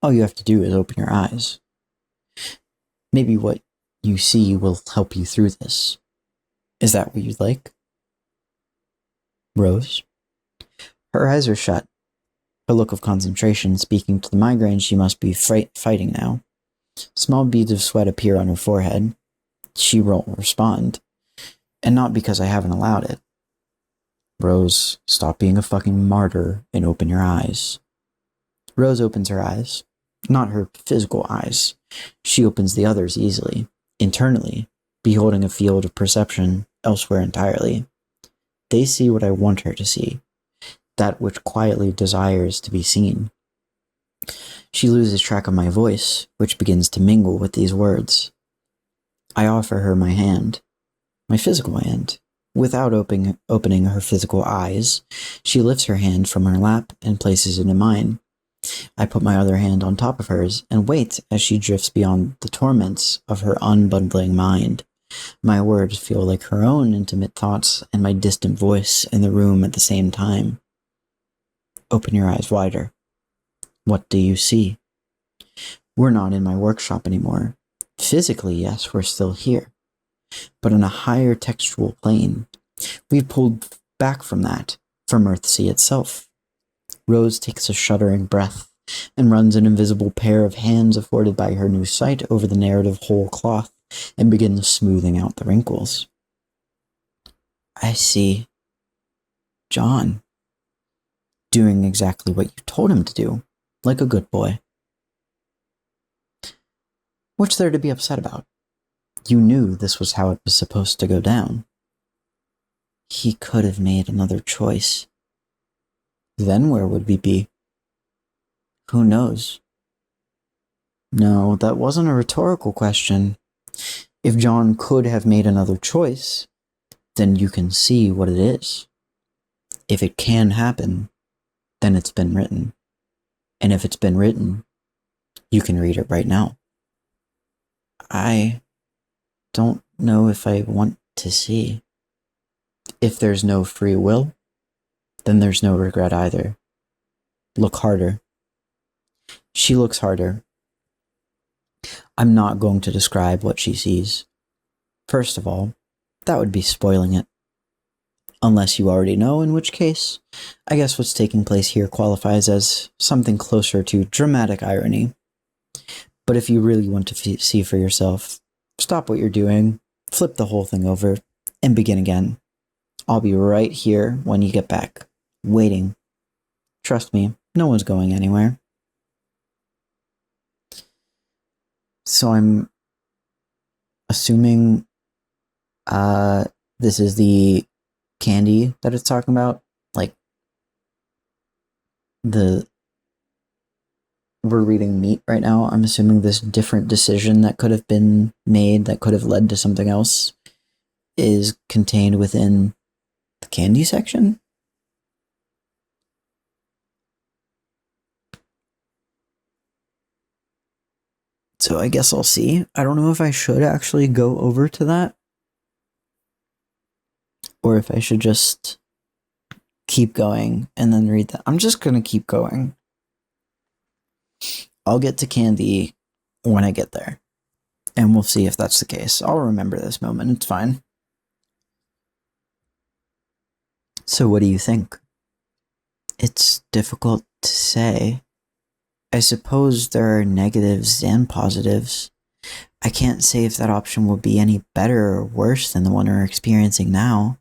All you have to do is open your eyes. Maybe what you see will help you through this. Is that what you'd like? Rose? Her eyes are shut, a look of concentration speaking to the migraine she must be fighting now. Small beads of sweat appear on her forehead. She won't respond, and not because I haven't allowed it. Rose, stop being a fucking martyr and open your eyes. Rose opens her eyes. Not her physical eyes. She opens the others easily, internally, beholding a field of perception elsewhere entirely. They see what I want her to see, that which quietly desires to be seen. She loses track of my voice, which begins to mingle with these words. I offer her my hand, my physical hand. Without opening her physical eyes, she lifts her hand from her lap and places it in mine. I put my other hand on top of hers and wait as she drifts beyond the torments of her unbundling mind. My words feel like her own intimate thoughts and my distant voice in the room at the same time. Open your eyes wider. What do you see? We're not in my workshop anymore. Physically, yes, we're still here. But on a higher textual plane, we've pulled back from that, from Earthsea itself. Rose takes a shuddering breath and runs an invisible pair of hands afforded by her new sight over the narrative whole cloth and begins smoothing out the wrinkles. I see John doing exactly what you told him to do, like a good boy. What's there to be upset about? You knew this was how it was supposed to go down. He could have made another choice. Then where would we be? Who knows? No, that wasn't a rhetorical question. If John could have made another choice, then you can see what it is. If it can happen, then it's been written. And if it's been written, you can read it right now. I don't know if I want to see. If there's no free will, then there's no regret either. Look harder. She looks harder. I'm not going to describe what she sees. First of all, that would be spoiling it. Unless you already know, in which case, I guess what's taking place here qualifies as something closer to dramatic irony. But if you really want to see for yourself, stop what you're doing, flip the whole thing over, and begin again. I'll be right here when you get back, waiting. Trust me, no one's going anywhere. So I'm assuming this is the candy that it's talking about. Like, we're reading meat right now. I'm assuming this different decision that could have been made, that could have led to something else, is contained within the candy section. So I guess I'll see. I don't know if I should actually go over to that, or if I should just keep going and then read that. I'm just gonna keep going. I'll get to candy when I get there, and we'll see if that's the case. I'll remember this moment. It's fine. So what do you think? It's difficult to say. I suppose there are negatives and positives. I can't say if that option will be any better or worse than the one we're experiencing now.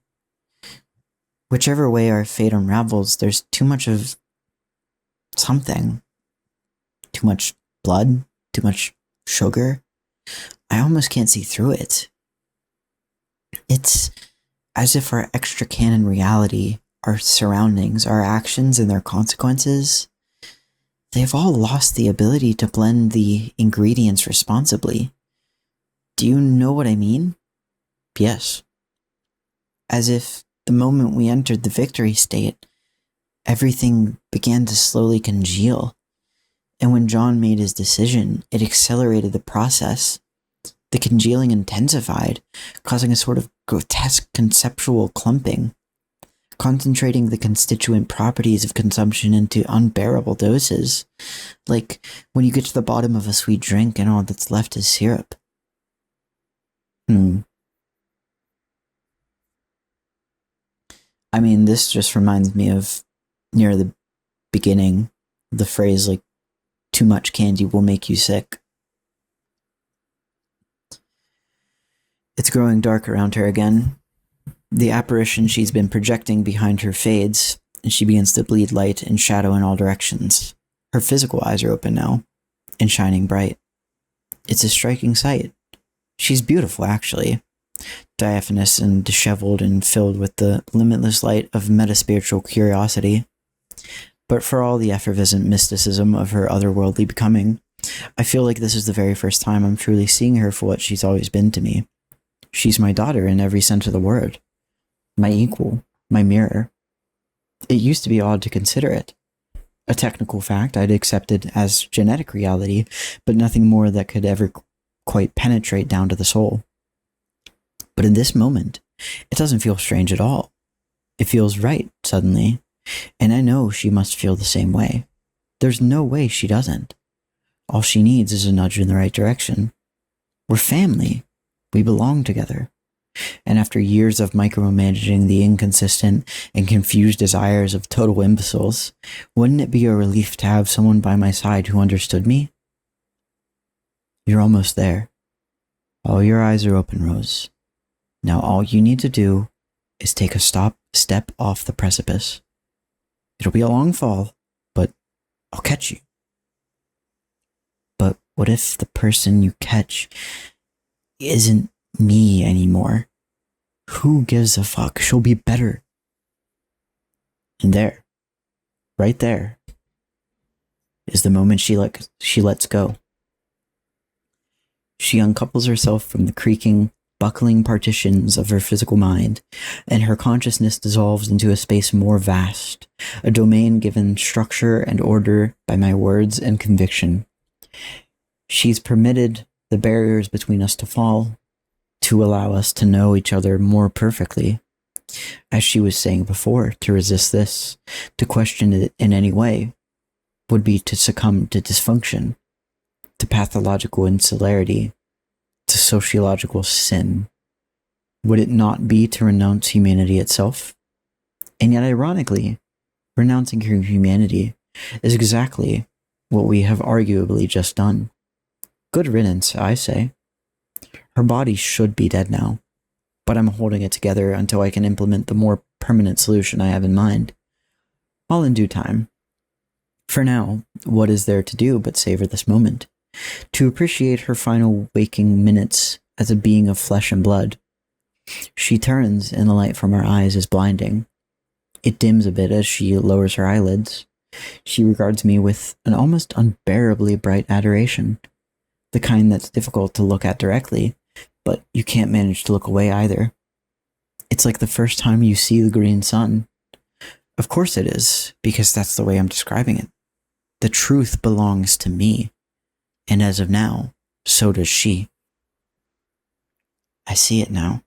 Whichever way our fate unravels, there's too much of something. Too much blood, too much sugar. I almost can't see through it. It's as if our extra canon reality, our surroundings, our actions and their consequences, they've all lost the ability to blend the ingredients responsibly. Do you know what I mean? Yes. As if the moment we entered the victory state, everything began to slowly congeal. And when John made his decision, it accelerated the process. The congealing intensified, causing a sort of grotesque conceptual clumping, concentrating the constituent properties of consumption into unbearable doses, like when you get to the bottom of a sweet drink and all that's left is syrup. I mean, this just reminds me of near the beginning, the phrase like, too much candy will make you sick. It's growing dark around her again. The apparition she's been projecting behind her fades, and she begins to bleed light and shadow in all directions. Her physical eyes are open now, and shining bright. It's a striking sight. She's beautiful, actually. Diaphanous and disheveled and filled with the limitless light of metaspiritual curiosity. But for all the effervescent mysticism of her otherworldly becoming, I feel like this is the very first time I'm truly seeing her for what she's always been to me. She's my daughter in every sense of the word. My equal, my mirror. It used to be odd to consider it. A technical fact I'd accepted as genetic reality, but nothing more that could ever quite penetrate down to the soul. But in this moment, it doesn't feel strange at all. It feels right, suddenly, and I know she must feel the same way. There's no way she doesn't. All she needs is a nudge in the right direction. We're family. We belong together. And after years of micromanaging the inconsistent and confused desires of total imbeciles, wouldn't it be a relief to have someone by my side who understood me? You're almost there. All your eyes are open, Rose. Now all you need to do is take a step off the precipice. It'll be a long fall, but I'll catch you. But what if the person you catch isn't me anymore? Who gives a fuck? She'll be better. And there, right there, is the moment she lets go. She uncouples herself from the creaking, buckling partitions of her physical mind, and her consciousness dissolves into a space more vast, a domain given structure and order by my words and conviction. She's permitted the barriers between us to fall, to allow us to know each other more perfectly. As she was saying before, to resist this, to question it in any way, would be to succumb to dysfunction, to pathological insularity, to sociological sin. Would it not be to renounce humanity itself? And yet, ironically, renouncing her humanity is exactly what we have arguably just done. Good riddance, I say. Her body should be dead now, but I'm holding it together until I can implement the more permanent solution I have in mind. All in due time. For now, what is there to do but savor this moment? To appreciate her final waking minutes as a being of flesh and blood. She turns, and the light from her eyes is blinding. It dims a bit as she lowers her eyelids. She regards me with an almost unbearably bright adoration, the kind that's difficult to look at directly, but you can't manage to look away either. It's like the first time you see the green sun. Of course it is, because that's the way I'm describing it. The truth belongs to me, and as of now, so does she. I see it now.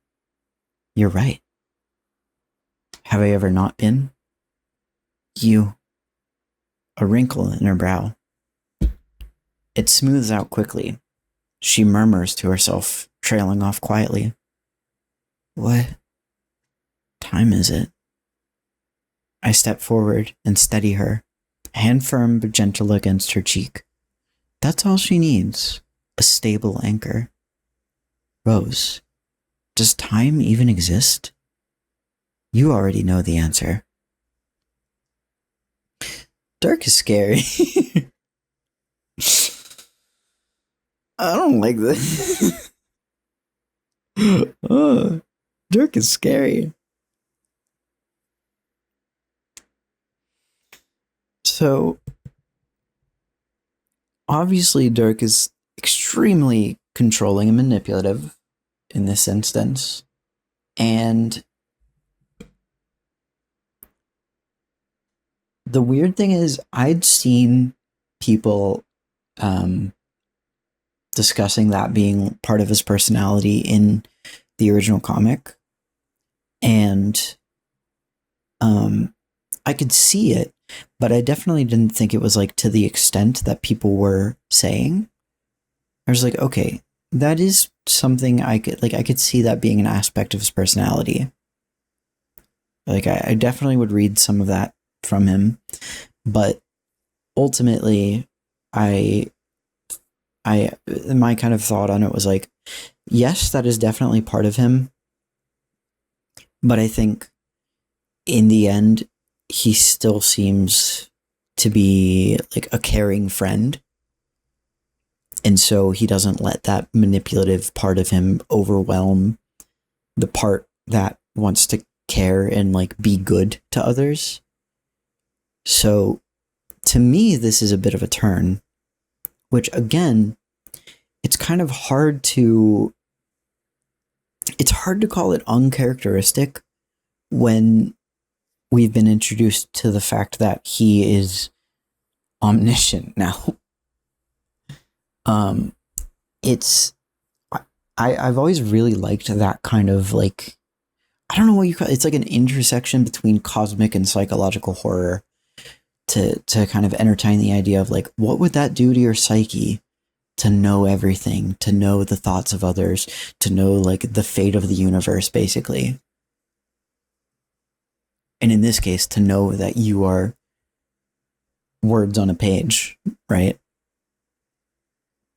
You're right. Have I ever not been? You. A wrinkle in her brow. It smooths out quickly. She murmurs to herself, trailing off quietly. What time is it? I step forward and steady her, hand firm but gentle against her cheek. That's all she needs, a stable anchor. Rose, does time even exist? You already know the answer. Dark is scary. I don't like this. Dirk is scary. So, obviously, Dirk is extremely controlling and manipulative in this instance. And the weird thing is, I'd seen people discussing that being part of his personality in the original comic. And I could see it, but I definitely didn't think it was like to the extent that people were saying. I was like, okay, that is something I could see that being an aspect of his personality. Like I definitely would read some of that from him. But ultimately, my kind of thought on it was like, yes, that is definitely part of him. But I think in the end, he still seems to be like a caring friend. And so he doesn't let that manipulative part of him overwhelm the part that wants to care and like be good to others. So to me, this is a bit of a turn, which again, it's kind of hard to call it uncharacteristic when we've been introduced to the fact that he is omniscient now. I've always really liked that kind of like, I don't know what you call it. It's like an intersection between cosmic and psychological horror to kind of entertain the idea of like, what would that do to your psyche to know everything, to know the thoughts of others, to know like the fate of the universe, basically. And in this case, to know that you are words on a page, right?